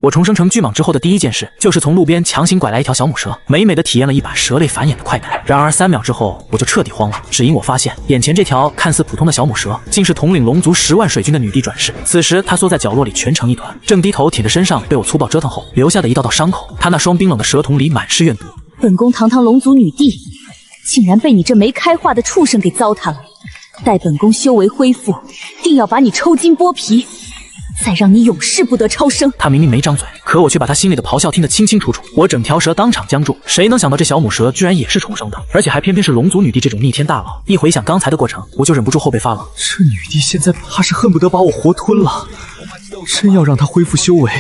我重生成巨蟒之后的第一件事，就是从路边强行拐来一条小母蛇，美美的体验了一把蛇类繁衍的快感。然而3秒之后，我就彻底慌了，只因我发现眼前这条看似普通的小母蛇，竟是统领龙族10万水军的女帝转世。此时她缩在角落里蜷成一团，正低头舔着身上被我粗暴折腾后留下的一道道伤口。她那双冰冷的蛇瞳里满是怨毒。本宫堂堂龙族女帝，竟然被你这没开化的畜生给糟蹋了！待本宫修为恢复，定要把你抽筋剥皮，再让你永世不得超生。他明明没张嘴，可我却把他心里的咆哮听得清清楚楚。我整条蛇当场僵住，谁能想到这小母蛇居然也是重生的，而且还偏偏是龙族女帝这种逆天大佬。一回想刚才的过程，我就忍不住后背发冷。这女帝现在怕是恨不得把我活吞了。真要让她恢复修为，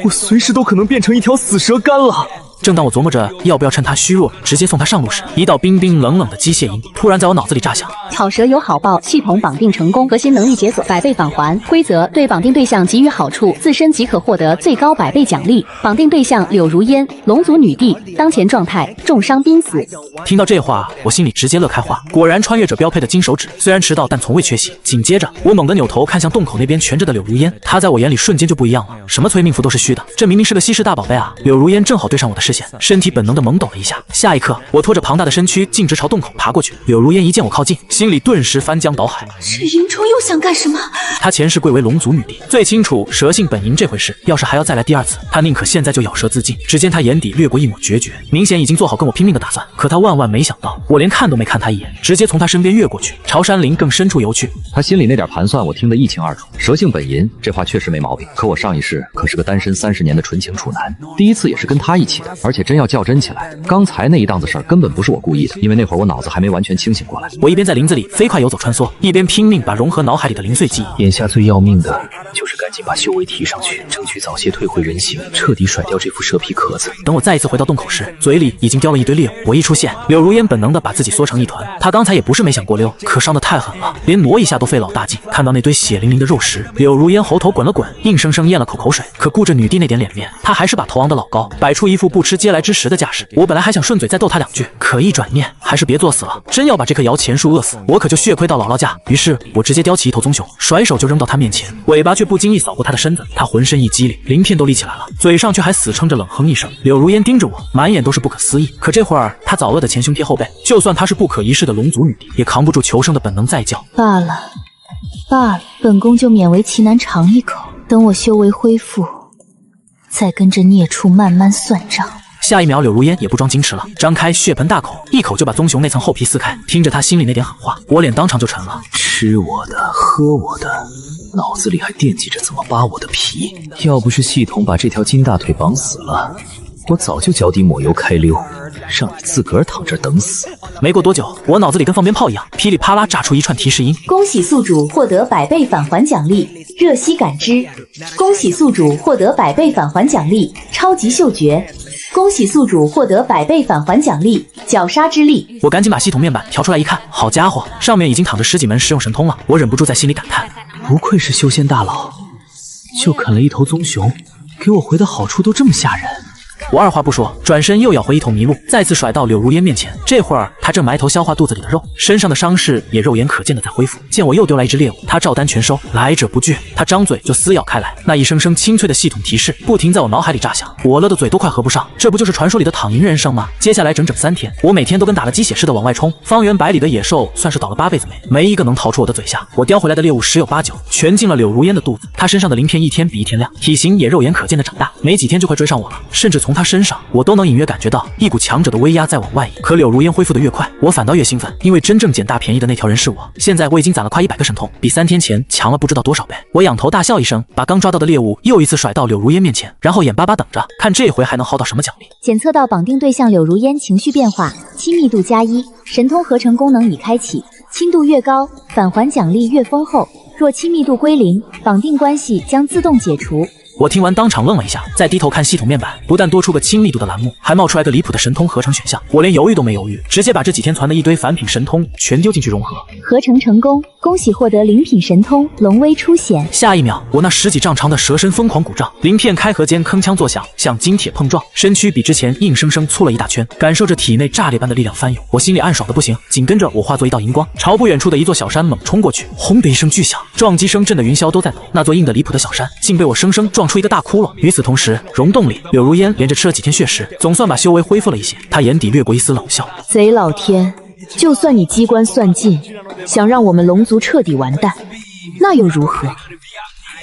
我随时都可能变成一条死蛇干了。正当我琢磨着要不要趁他虚弱直接送他上路时，一道冰冰冷冷的机械音突然在我脑子里炸响。草蛇有好报，系统绑定成功，核心能力解锁100倍返还。规则：对绑定对象给予好处，自身即可获得最高100倍奖励。绑定对象柳如烟，龙族女帝，当前状态重伤濒死。听到这话，我心里直接乐开花。果然穿越者标配的金手指，虽然迟到但从未缺席。紧接着，我猛地扭头看向洞口那边蜷着的柳如烟，她在我眼里瞬间就不一样了。什么催命符都是虚的，这明明是个稀世大宝贝啊！柳如烟正好对上我的视线，身体本能的猛抖了一下。下一刻，我拖着庞大的身躯径直朝洞口爬过去。柳如烟一见我靠近，心里顿时翻江倒海。这淫虫又想干什么？她前世贵为龙族女帝，最清楚蛇性本淫这回事。要是还要再来第2次，她宁可现在就咬舌自尽。只见她眼底掠过一抹决绝，明显已经做好跟我拼命的打算。可她万万没想到，我连看都没看她一眼，直接从她身边越过去，朝山林更深处游去。她心里那点盘算我听得一清二楚。蛇性本淫，这话确实没毛病。可我上一世可是个单身30年的纯情处男，第一次也是跟她一起的，而且真要较真起来，刚才那一档子事儿根本不是我故意的，因为那会儿我脑子还没完全清醒过来。我一边在林子里飞快游走穿梭，一边拼命把融合脑海里的零碎记忆。眼下最要命的就是赶紧把修为提上去，争取早些退回人形，彻底甩掉这副蛇皮壳子。等我再一次回到洞口时，嘴里已经叼了一堆猎物。我一出现，柳如烟本能的把自己缩成一团。她刚才也不是没想过溜，可伤得太狠了，连挪一下都费老大劲。看到那堆血淋淋的肉食，柳如烟喉头滚了滚，硬生生咽了口水。可顾着女帝那点脸面，她还是把头昂得老高，摆出一副不吃嗟来之食的架势。我本来还想顺嘴再逗她2句，可一转念，还是别作死了。真要把这棵摇钱树饿死，我可就血亏到姥姥家。于是我直接叼起一头棕熊，甩手就扔到她面前，尾巴却不经意扫过她的身子。她浑身一激灵，鳞片都立起来了，嘴上却还死撑着冷哼一声。柳如烟盯着我，满眼都是不可思议。可这会儿她早饿得前胸贴后背，就算她是不可一世的龙族女帝，也扛不住求生的本能再叫。罢了，本宫就勉为其难尝一口，等我修为恢复，再跟这孽畜慢慢算账。下一秒，柳如烟也不装矜持了，张开血盆大口，一口就把棕熊那层厚皮撕开。听着她心里那点狠话，我脸当场就沉了。吃我的，喝我的，脑子里还惦记着怎么扒我的皮。要不是系统把这条金大腿绑死了，我早就脚底抹油开溜，让你自个儿躺这等死。没过多久，我脑子里跟放鞭炮一样，噼里啪啦炸出一串提示音。恭喜宿主获得100倍返还奖励，热息感知。恭喜宿主获得100倍返还奖励，超级嗅觉。恭喜宿主获得100倍返还奖励，绞杀之力。我赶紧把系统面板调出来一看，好家伙，上面已经躺着10几门实用神通了。我忍不住在心里感叹，不愧是修仙大佬，就啃了一头棕熊，给我回的好处都这么吓人。我二话不说，转身又咬回一头麋鹿，再次甩到柳如烟面前。这会儿她正埋头消化肚子里的肉，身上的伤势也肉眼可见的在恢复。见我又丢来一只猎物，她照单全收，来者不拒。她张嘴就撕咬开来，那一声声清脆的系统提示不停在我脑海里炸响，我乐的嘴都快合不上。这不就是传说里的躺赢人生吗？接下来整整3天，我每天都跟打了鸡血似的往外冲，方圆100里的野兽算是倒了8辈子霉，没一个能逃出我的嘴下。我叼回来的猎物10有8九全进了柳如烟的肚子，她身上的鳞片一天比一天亮，体型也肉眼可见的长大，没几天就快追上我了。甚至从她身上，我都能隐约感觉到一股强者的威压在往外移。可柳如烟恢复的越快，我反倒越兴奋，因为真正捡大便宜的那条人是我。现在我已经攒了快100个神通，比3天前强了不知道多少倍。我仰头大笑一声，把刚抓到的猎物又一次甩到柳如烟面前，然后眼巴巴等着看这回还能薅到什么奖励。检测到绑定对象柳如烟情绪变化，亲密度+1，神通合成功能已开启，亲度越高，返还奖励越丰厚。若亲密度归0，绑定关系将自动解除。我听完当场愣了一下，再低头看系统面板，不但多出个亲密度的栏目，还冒出来个离谱的神通合成选项。我连犹豫都没犹豫，直接把这几天攒的一堆凡品神通全丢进去融合。合成成功，恭喜获得灵品神通龙威出显。下一秒，我那10几丈长的蛇身疯狂鼓胀，鳞片开合间铿锵作响，像金铁碰撞，身躯比之前硬生生粗了一大圈，感受着体内炸裂般的力量翻涌，我心里暗爽的不行。紧跟着我化作一道荧光，朝不远处的一座小山猛冲过去，轰的一声巨响，撞击声震得云霄都在抖。那座硬的离谱的小山竟被我生生撞撞出一个大窟窿。与此同时，溶洞里柳如烟连着吃了几天血食，总算把修为恢复了一些。她眼底掠过一丝冷笑：贼老天，就算你机关算尽，想让我们龙族彻底完蛋，那又如何？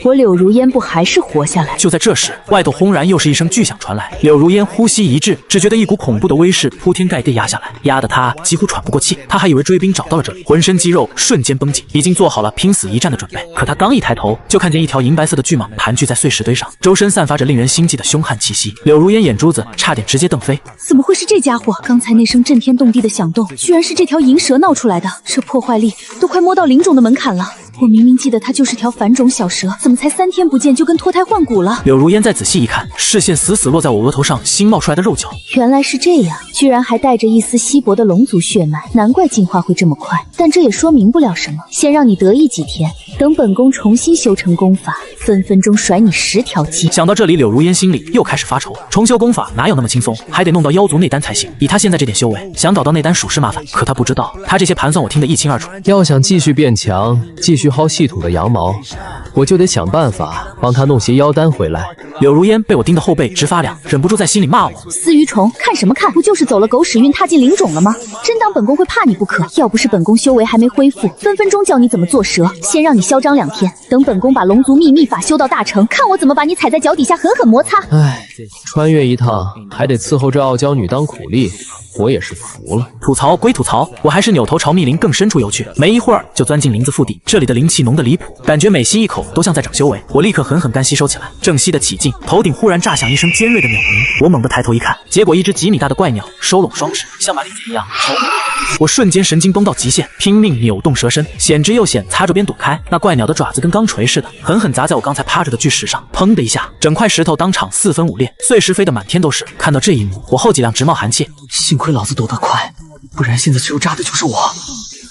我柳如烟不还是活下来？就在这时，外头轰然又是一声巨响传来，柳如烟呼吸一滞，只觉得一股恐怖的威势铺天盖地压下来，压得她几乎喘不过气。她还以为追兵找到了这里，浑身肌肉瞬间绷紧，已经做好了拼死一战的准备。可她刚一抬头，就看见一条银白色的巨蟒盘踞在碎石堆上，周身散发着令人心悸的凶悍气息。柳如烟眼珠子差点直接瞪飞，怎么会是这家伙？刚才那声震天动地的响动，居然是这条银蛇闹出来的，这破坏力都快摸到灵种的门槛了。我明明记得它就是条反种小蛇，怎么才3天不见就跟脱胎换骨了？柳如烟再仔细一看，视线死死落在我额头上新冒出来的肉角。原来是这样，居然还带着一丝稀薄的龙族血脉，难怪进化会这么快。但这也说明不了什么，先让你得意几天，等本宫重新修成功法，分分钟甩你10条街。想到这里，柳如烟心里又开始发愁，重修功法哪有那么轻松，还得弄到妖族内丹才行。以她现在这点修为，想找到内丹属实麻烦。可她不知道，她这些盘算我听得一清二楚。要想继续变强，继续薅系统的羊毛，我就得想办法帮他弄些妖丹回来。柳如烟被我盯得后背直发凉，忍不住在心里骂我：死鱼虫，看什么看？不就是走了狗屎运踏进灵种了吗？真当本宫会怕你不可？要不是本宫修为还没恢复，分分钟教你怎么做蛇。先让你嚣张2天，等本宫把龙族秘密法修到大成，看我怎么把你踩在脚底下狠狠摩擦。唉，穿越一趟还得伺候这傲娇女当苦力，我也是服了。吐槽归吐槽，我还是扭头朝密林更深处游去。没一会儿就钻进林子腹地，这里的灵气浓得离谱，感觉每吸一口都像在长修为。我立刻狠狠干吸收起来，正吸得起劲，头顶忽然炸响一声尖锐的鸟鸣。我猛地抬头一看，结果一只几米大的怪鸟收拢双翅，像把利剑一样朝我瞬间神经绷到极限，拼命扭动蛇身，险之又险，擦着边躲开。那怪鸟的爪子跟钢锤似的，狠狠砸在我刚才趴着的巨石上，砰的一下，整块石头当场4分5裂，碎石飞得满天都是。看到这一幕，我后脊梁直冒寒气。幸亏老子躲得快，不然现在只有扎的就是我。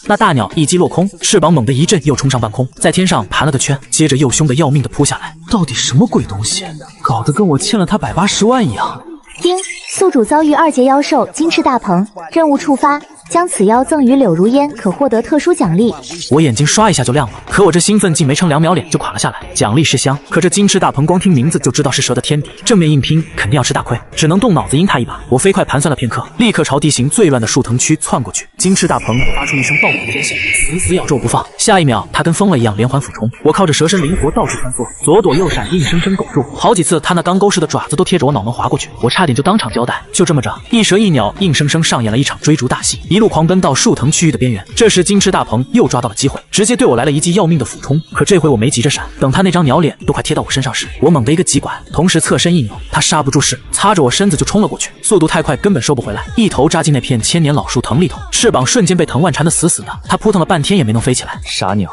那大鸟一击落空，翅膀猛地一震，又冲上半空，在天上盘了个圈，接着又凶得要命地扑下来。到底什么鬼东西，搞得跟我欠了他180万一样。丁，宿主遭遇2阶妖兽金翅大鹏，任务触发，将此妖赠予柳如烟，可获得特殊奖励。我眼睛刷一下就亮了，可我这兴奋竟没撑2秒脸就垮了下来。奖励是香，可这金翅大鹏光听名字就知道是蛇的天敌，正面硬拼肯定要吃大亏，只能动脑子阴他一把。我飞快盘算了片刻，立刻朝地形最乱的树藤区窜过去。金翅大鹏发出一声爆苦尖笑，死死咬住不放。下一秒，它跟疯了一样连环俯冲，我靠着蛇身灵活到处穿梭，左躲右闪，硬生生苟住。好几次，它那钢钩似的爪子都贴着我脑门划过去，我差点就当场交代。就这么着，一蛇一鸟硬生生上演了一场追逐大戏，一路狂奔到树藤区域的边缘。这时金翅大鹏又抓到了机会，直接对我来了一记要命的俯冲。可这回我没急着闪，等他那张鸟脸都快贴到我身上时，我猛地一个急拐，同时侧身一扭，他刹不住势，擦着我身子就冲了过去，速度太快根本收不回来，一头扎进那片千年老树藤里头，翅膀瞬间被藤蔓缠得死死的，他扑腾了半天也没能飞起来。傻鸟，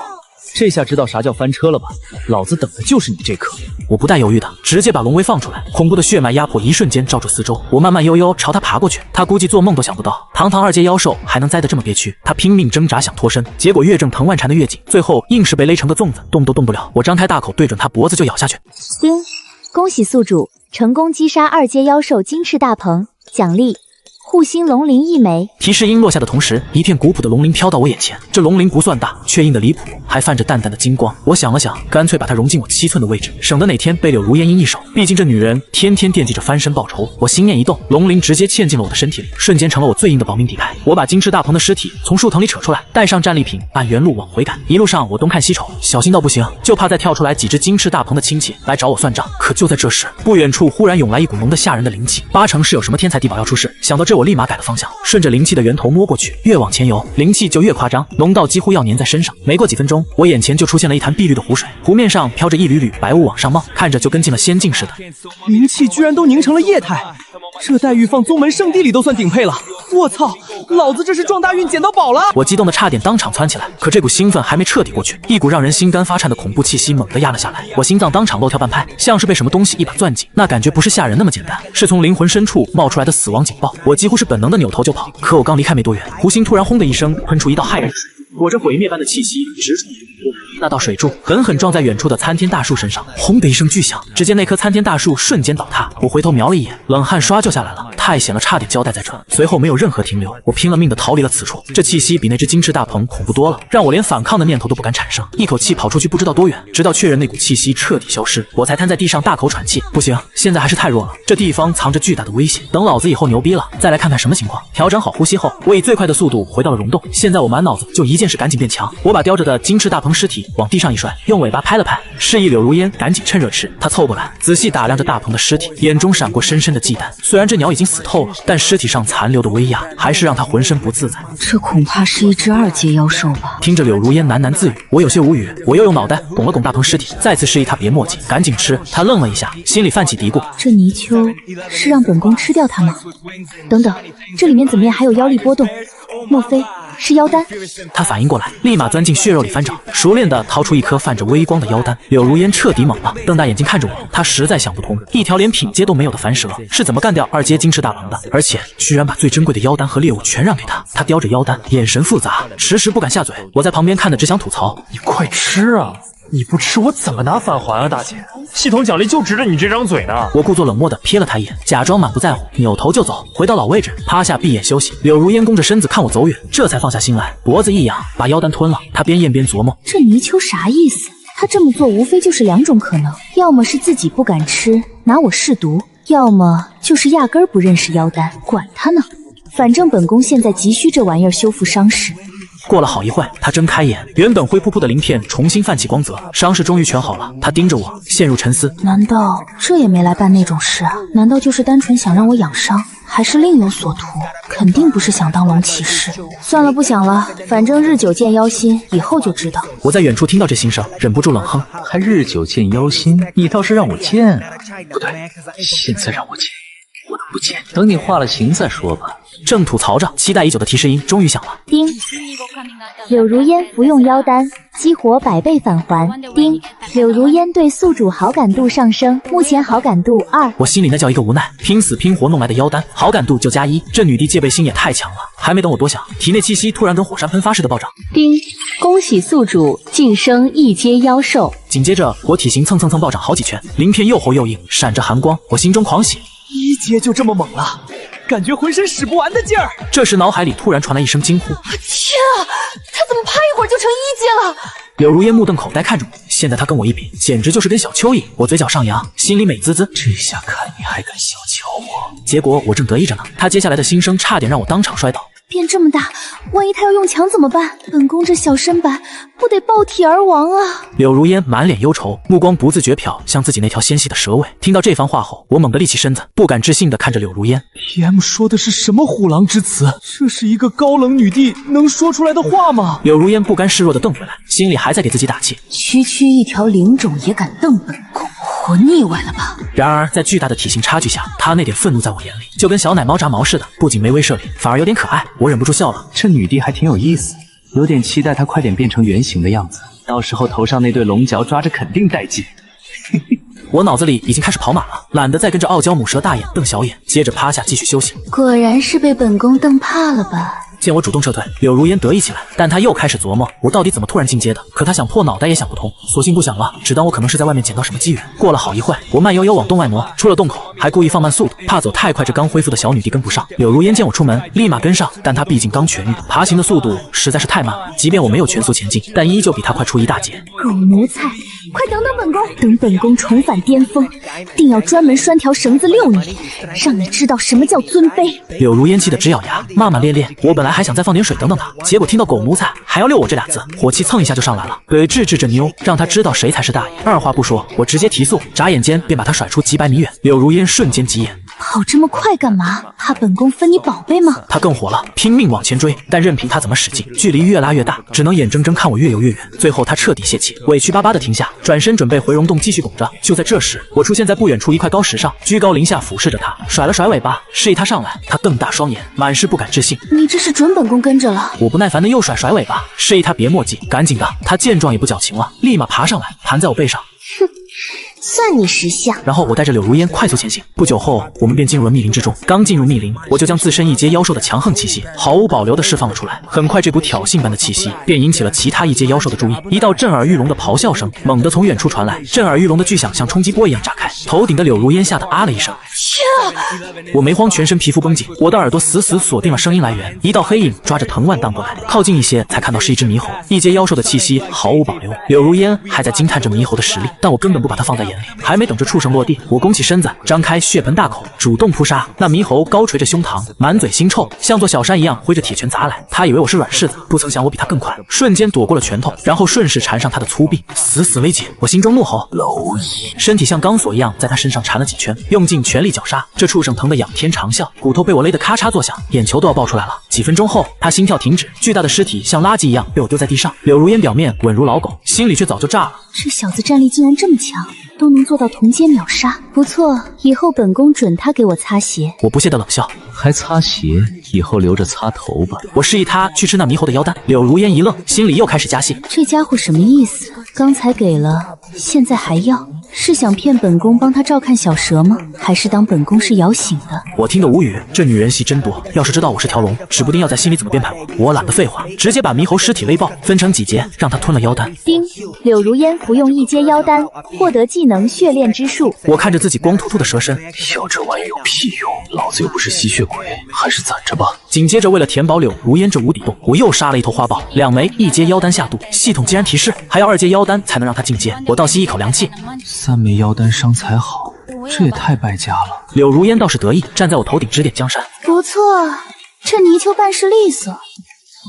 这下知道啥叫翻车了吧？老子等的就是你这颗！我不带犹豫的，直接把龙威放出来，恐怖的血脉压迫一瞬间罩住四周。我慢慢悠悠朝他爬过去，他估计做梦都想不到，堂堂2阶妖兽还能栽得这么憋屈。他拼命挣扎想脱身，结果越挣藤蔓缠得越紧，最后硬是被勒成个粽子，动都动不了。我张开大口对准他脖子就咬下去。丁，恭喜宿主成功击杀2阶妖兽金翅大鹏，奖励护心龙鳞1枚。提示音落下的同时，一片古朴的龙鳞飘到我眼前。这龙鳞不算大，却硬得离谱，还泛着淡淡的金光。我想了想，干脆把它融进我7寸的位置，省得哪天被柳如烟阴一手。毕竟这女人天天惦记着翻身报仇。我心念一动，龙鳞直接嵌进了我的身体里，瞬间成了我最硬的保命底牌。我把金翅大鹏的尸体从树藤里扯出来，带上战利品，按原路往回赶。一路上我东看西瞅，小心到不行，就怕再跳出来几只金翅大鹏的亲戚来找我算账。可就在这时，不远处忽然涌来一股浓得吓人的灵气，8成是有什么天才地宝要出世。想到这，我立马改了方向，顺着灵气的源头摸过去，越往前游，灵气就越夸张，浓到几乎要粘在身上。没过几分钟，我眼前就出现了一潭碧绿的湖水，湖面上飘着一缕缕白雾往上冒，看着就跟进了仙境似的。灵气居然都凝成了液态，这待遇放宗门圣地里都算顶配了。我操，老子这是撞大运捡到宝了！我激动的差点当场窜起来，可这股兴奋还没彻底过去，一股让人心肝发颤的恐怖气息猛地压了下来，我心脏当场漏跳半拍，像是被什么东西一把攥紧。那感觉不是吓人那么简单，是从灵魂深处冒出来的死亡警报。我几乎是本能的扭头就跑，可我刚离开没多远，湖心突然轰的一声喷出一道骇人的水柱，裹着毁灭般的气息直冲云波。那道水柱狠狠撞在远处的参天大树身上，轰的一声巨响，只见那棵参天大树瞬间倒塌。我回头瞄了一眼，冷汗唰就下来了。太险了，差点交代在这。随后没有任何停留，我拼了命的逃离了此处。这气息比那只金翅大鹏恐怖多了，让我连反抗的念头都不敢产生，一口气跑出去不知道多远，直到确认那股气息彻底消失，我才瘫在地上大口喘气。不行，现在还是太弱了，这地方藏着巨大的危险。等老子以后牛逼了，再来看看什么情况。调整好呼吸后，我以最快的速度回到了溶洞。现在我满脑子就一件事，赶紧变强。我把叼着的金翅大鹏尸体往地上一摔，用尾巴拍了拍，示意柳如烟赶紧趁热吃。他凑过来，仔细打量着大鹏的尸体，眼中闪过深深的忌惮。虽然这鸟已经死透了，但尸体上残留的威压还是让他浑身不自在。这恐怕是一只2阶妖兽吧？听着柳如烟喃喃自语，我有些无语。我又用脑袋拱了拱大鹏尸体，再次示意他别墨迹，赶紧吃。他愣了一下，心里泛起嘀咕：这泥鳅是让本宫吃掉它吗？等等，这里面怎么也还有妖力波动？莫非是妖丹？他反应过来，立马钻进血肉里翻找，熟练地掏出一颗泛着微光的妖丹。柳如烟彻底懵了，瞪大眼睛看着我，他实在想不通，一条连品阶都没有的凡蛇是怎么干掉2阶金翅大鹏的，而且居然把最珍贵的妖丹和猎物全让给他。他叼着妖丹，眼神复杂，迟迟不敢下嘴。我在旁边看的只想吐槽：你快吃啊！你不吃我怎么拿返还啊，大姐！系统奖励就指着你这张嘴呢。我故作冷漠地瞥了他一眼，假装满不在乎，扭头就走，回到老位置，趴下闭眼休息。柳如烟弓着身子看我走远，这才放下心来，脖子一仰，把妖丹吞了。他边咽边琢磨：这泥鳅啥意思？他这么做无非就是2种可能，要么是自己不敢吃，拿我试毒，要么就是压根儿不认识妖丹。管他呢，反正本宫现在急需这玩意儿修复伤势。过了好一会，他睁开眼，原本灰扑扑的鳞片重新泛起光泽，伤势终于全好了。他盯着我，陷入沉思。难道这也没来办那种事啊？难道就是单纯想让我养伤，还是另有所图？肯定不是想当龙骑士。算了，不想了，反正日久见妖心，以后就知道。我在远处听到这心声，忍不住冷哼：还日久见妖心？你倒是让我见。不对，现在让我见，我能不见？等你化了形再说吧。正吐槽着，期待已久的提示音终于响了。叮，柳如烟服用妖丹，激活100倍返还。叮，柳如烟对宿主好感度上升，目前好感度2。我心里那叫一个无奈，拼死拼活弄来的妖丹，好感度就+1，这女帝戒备心也太强了。还没等我多想，体内气息突然跟火山喷发似的暴涨。叮，恭喜宿主晋升1阶妖兽。紧接着我体型蹭蹭蹭暴涨好几圈，鳞片又厚又硬，闪着寒光，我心中狂喜。1阶就这么猛了，感觉浑身使不完的劲儿。这时脑海里突然传来一声惊呼：天啊，他怎么啪一会儿就成1阶了？柳如烟目瞪口呆看着我，现在他跟我一比，简直就是跟小蚯蚓。我嘴角上扬，心里美滋滋，这下看你还敢小瞧我。结果我正得意着呢，他接下来的心声差点让我当场摔倒。变这么大，万一他要用强怎么办？本宫这小身板不得爆体而亡啊！柳如烟满脸忧愁，目光不自觉瞟向自己那条纤细的蛇尾。听到这番话后，我猛地立起身子，不敢置信地看着柳如烟。TM 说的是什么虎狼之词？这是一个高冷女帝能说出来的话吗？柳如烟不甘示弱地瞪回来，心里还在给自己打气。区区一条灵种也敢瞪本宫，活腻歪了吧？然而在巨大的体型差距下，他那点愤怒在我眼里就跟小奶猫炸毛似的，不仅没威慑力，反而有点可爱。我忍不住笑了，这女帝还挺有意思，有点期待她快点变成原形的样子，到时候头上那对龙角抓着肯定带劲。我脑子里已经开始跑马了，懒得再跟着傲娇母蛇大眼瞪小眼，接着趴下继续休息。果然是被本宫瞪怕了吧？见我主动撤退，柳如烟得意起来，但她又开始琢磨我到底怎么突然进阶的。可她想破脑袋也想不通，索性不想了，只当我可能是在外面捡到什么机缘。过了好一会，我慢悠悠往洞外挪，出了洞口还故意放慢速度，怕走太快这刚恢复的小女帝跟不上。柳如烟见我出门，立马跟上，但她毕竟刚痊愈，爬行的速度实在是太慢了，即便我没有全速前进，但依旧比她快出1大截。狗奴才，快等等本宫！等本宫重返巅峰，定要专门拴条绳子遛你，让你知道什么叫尊卑！柳如烟气得直咬牙，骂骂咧咧。我本来还想再放点水等等她，结果听到狗奴才还要遛我这俩字，火气蹭一下就上来了，得治治这妞，让她知道谁才是大爷。二话不说，我直接提速，眨眼间便把她甩出几百米远。柳如烟瞬间急眼，跑这么快干嘛？怕本宫分你宝贝吗？她更火了，拼命往前追，但任凭她怎么使劲，距离越拉越大，只能眼睁睁看我越游越远。最后她彻底泄气，委屈巴巴的停下，转身准备回溶洞继续拱着。就在这时，我出现在不远处一块高石上，居高临下俯视着她，甩了甩尾巴，示意她上来。她瞪大双眼，满是不敢置信。你这是准本宫跟着了？我不耐烦的又甩尾巴，示意她别墨迹，赶紧的。她见状也不矫情了，立马爬上来，盘在我背上。哼，算你识相。然后我带着柳如烟快速前行，不久后我们便进入了密林之中。刚进入密林，我就将自身1阶妖兽的强横气息毫无保留地释放了出来。很快，这股挑衅般的气息便引起了其他1阶妖兽的注意。一道震耳欲聋的咆哮声猛地从远处传来，震耳欲聋的巨响像冲击波一样炸开，头顶的柳如烟吓得啊了一声。我没慌，全身皮肤绷紧，我的耳朵死死锁定了声音来源。一道黑影抓着藤蔓荡过来，靠近一些才看到是一只猕猴，一阶妖兽的气息毫无保留。柳如烟还在惊叹着猕猴的实力，但我根本不把它放在眼里。还没等着畜生落地，我弓起身子，张开血盆大口，主动扑杀。那猕猴高垂着胸膛，满嘴腥臭，像座小山一样挥着铁拳砸来。他以为我是软柿子，不曾想我比他更快，瞬间躲过了拳头，然后顺势缠上他的粗臂，死死勒紧。我心中怒吼：蝼蚁！身体像钢索一样在他身上缠了几圈，用尽全力绞杀。这畜生疼得仰天长啸，骨头被我勒得咔嚓作响，眼球都要爆出来了。几分钟后，他心跳停止，巨大的尸体像垃圾一样被我丢在地上。柳如烟表面稳如老狗，心里却早就炸了。这小子战力竟然这么强，都能做到同阶秒杀，不错，以后本宫准他给我擦鞋。我不屑地冷笑，还擦鞋？以后留着擦头吧。我示意他去吃那猕猴的妖丹。柳如烟一愣，心里又开始加戏。这家伙什么意思？刚才给了，现在还要？是想骗本宫帮他照看小蛇吗？还是当本宫是摇醒的？我听得无语，这女人戏真多。要是知道我是条龙，指不定要在心里怎么编排我。我懒得废话，直接把猕猴尸体勒爆，分成几节，让他吞了妖丹。丁，柳如烟服用一阶妖丹，获得技能血炼之术。我看着自己光秃秃的蛇身，要这玩意有屁用？老子又不是吸血鬼，还是攒着吧。紧接着，为了填饱柳如烟这无底洞，我又杀了一头花豹，2枚1阶妖丹下肚。系统竟然提示还要2阶妖丹才能让他进阶，我倒吸一口凉气。3枚妖丹伤才好，这也太败家了。柳如烟倒是得意，站在我头顶指点江山。不错，这泥鳅办事利索，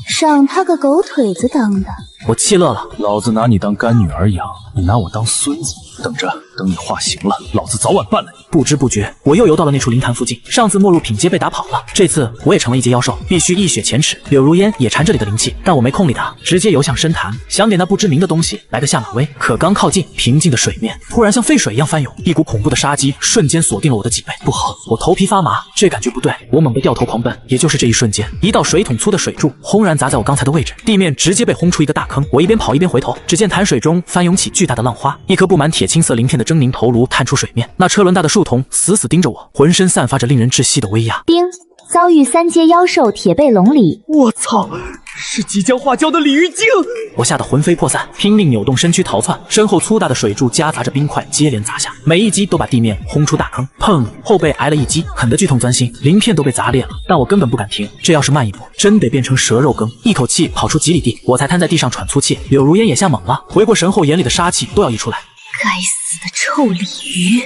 赏他个狗腿子当的。我气乐了，老子拿你当干女儿养，你拿我当孙子。等着，等你化形了，老子早晚办了你。不知不觉，我又游到了那处灵潭附近。上次没入品阶被打跑了，这次我也成了1阶妖兽，必须一雪前耻。柳如烟也馋这里的灵气，但我没空理他，直接游向深潭，想给那不知名的东西来个下马威。可刚靠近，平静的水面突然像沸水一样翻涌，一股恐怖的杀机瞬间锁定了我的脊背。不好，我头皮发麻，这感觉不对。我猛地掉头狂奔，也就是这一瞬间，一道水桶粗的水柱轰然砸在我刚才的位置，地面直接被轰出一个大坑。我一边跑一边回头，只见潭水中翻涌起巨大的浪花，一颗布满铁青色鳞片的狰狞头颅探出水面，那车轮大的树瞳死死盯着我，浑身散发着令人窒息的威压。丁，遭遇3阶妖兽铁背龙鲤。我操，是即将化蛟的鲤鱼精！我吓得魂飞魄散，拼命扭动身躯逃窜，身后粗大的水柱夹杂着冰块接连砸下，每一击都把地面轰出大坑。砰！后背挨了一击，狠得剧痛钻心，鳞片都被砸裂了。但我根本不敢停，这要是慢一步，真得变成蛇肉羹。一口气跑出几里地，我才瘫在地上喘粗气。柳如烟也吓懵了，回过神后，眼里的杀气都要溢出来。该死的臭鲤鱼！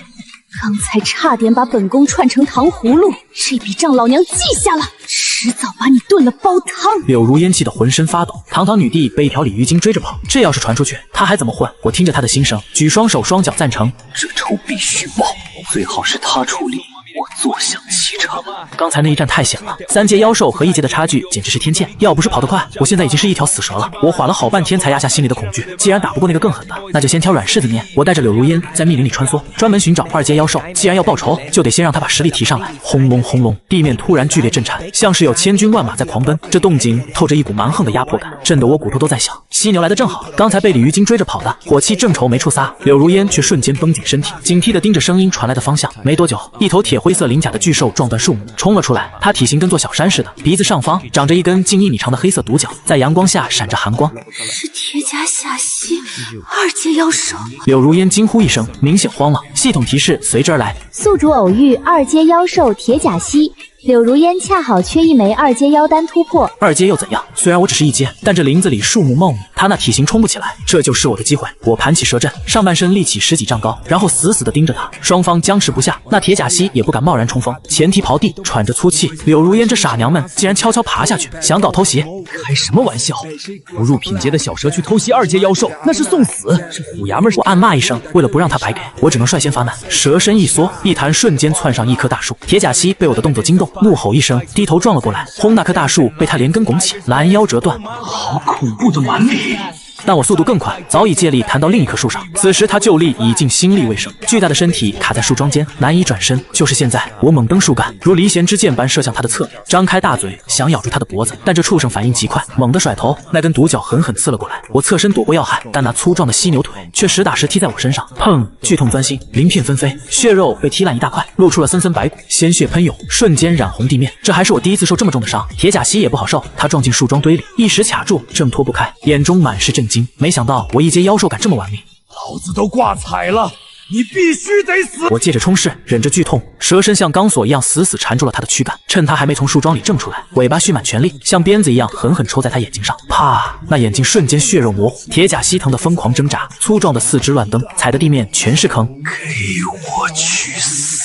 刚才差点把本宫串成糖葫芦，这笔账老娘记下了，迟早把你炖了煲汤。柳如烟气得浑身发抖，堂堂女帝被一条鲤鱼精追着跑，这要是传出去，她还怎么混？我听着她的心声，举双手双脚赞成，这仇必须报，最好是他处理，我坐享其成。刚才那一战太险了，3阶妖兽和1阶的差距简直是天堑。要不是跑得快，我现在已经是一条死蛇了。我缓了好半天才压下心里的恐惧。既然打不过那个更狠的，那就先挑软柿子捏。我带着柳如烟在密林里穿梭，专门寻找2阶妖兽。既然要报仇，就得先让他把实力提上来。轰隆轰隆，地面突然剧烈震颤，像是有千军万马在狂奔。这动静透着一股蛮横的压迫感，震得我骨头都在响。犀牛来得正好，刚才被鲤鱼精追着跑的，火气正愁没处撒。柳如烟却瞬间绷紧身体，警惕地盯着声音传来的方向。没多久，一头铁灰色鳞甲的巨兽撞断树木，冲了出来。它体型跟座小山似的，鼻子上方长着一根近1米长的黑色独角，在阳光下闪着寒光。是铁甲夏蜥2阶妖兽。柳如烟惊呼一声，明显慌了。系统提示随之而来：宿主偶遇2阶妖兽铁甲蜥。柳如烟恰好缺1枚2阶妖丹突破。2阶又怎样？虽然我只是1阶，但这林子里树木茂密，他那体型冲不起来，这就是我的机会。我盘起蛇阵，上半身立起10几丈高，然后死死地盯着他。双方僵持不下，那铁甲蜥也不敢贸然冲锋，前蹄刨地，喘着粗气。柳如烟这傻娘们竟然悄悄爬下去，想搞偷袭。开什么玩笑？不入品阶的小蛇去偷袭2阶妖兽，那是送死！这虎衙门！我暗骂一声，为了不让他白给，我只能率先发难。蛇身一缩，一潭瞬间窜上一棵大树。铁甲蜥被我的动作惊动，怒吼一声，低头撞了过来，轰！那棵大树被他连根拱起，拦腰折断。好恐怖的蛮力！但我速度更快，早已借力弹到另一棵树上。此时他就力已尽，心力未剩，巨大的身体卡在树桩间，难以转身。就是现在，我猛蹬树干，如离弦之箭般射向他的侧面，张开大嘴想咬住他的脖子，但这畜生反应极快，猛地甩头，那根独角狠狠刺了过来。我侧身躲过要害，但那粗壮的犀牛腿却实打实踢在我身上，砰！剧痛钻心，鳞片纷飞，血肉被踢烂一大块，露出了森森白骨，鲜血喷涌，瞬间染红地面。这还是我第一次受这么重的伤。铁甲蜥也不好受，他撞进树桩堆里，一时卡住，挣脱不开，眼中满是震惊。没想到我1阶妖兽敢这么玩命，老子都挂彩了！你必须得死！我借着冲势，忍着剧痛，蛇身像钢索一样死死缠住了他的躯干。趁他还没从树桩里挣出来，尾巴蓄满全力，像鞭子一样狠狠抽在他眼睛上。啪！那眼睛瞬间血肉模糊，铁甲西疼得疯狂挣扎，粗壮的四肢乱蹬，踩的地面全是坑。给我去死！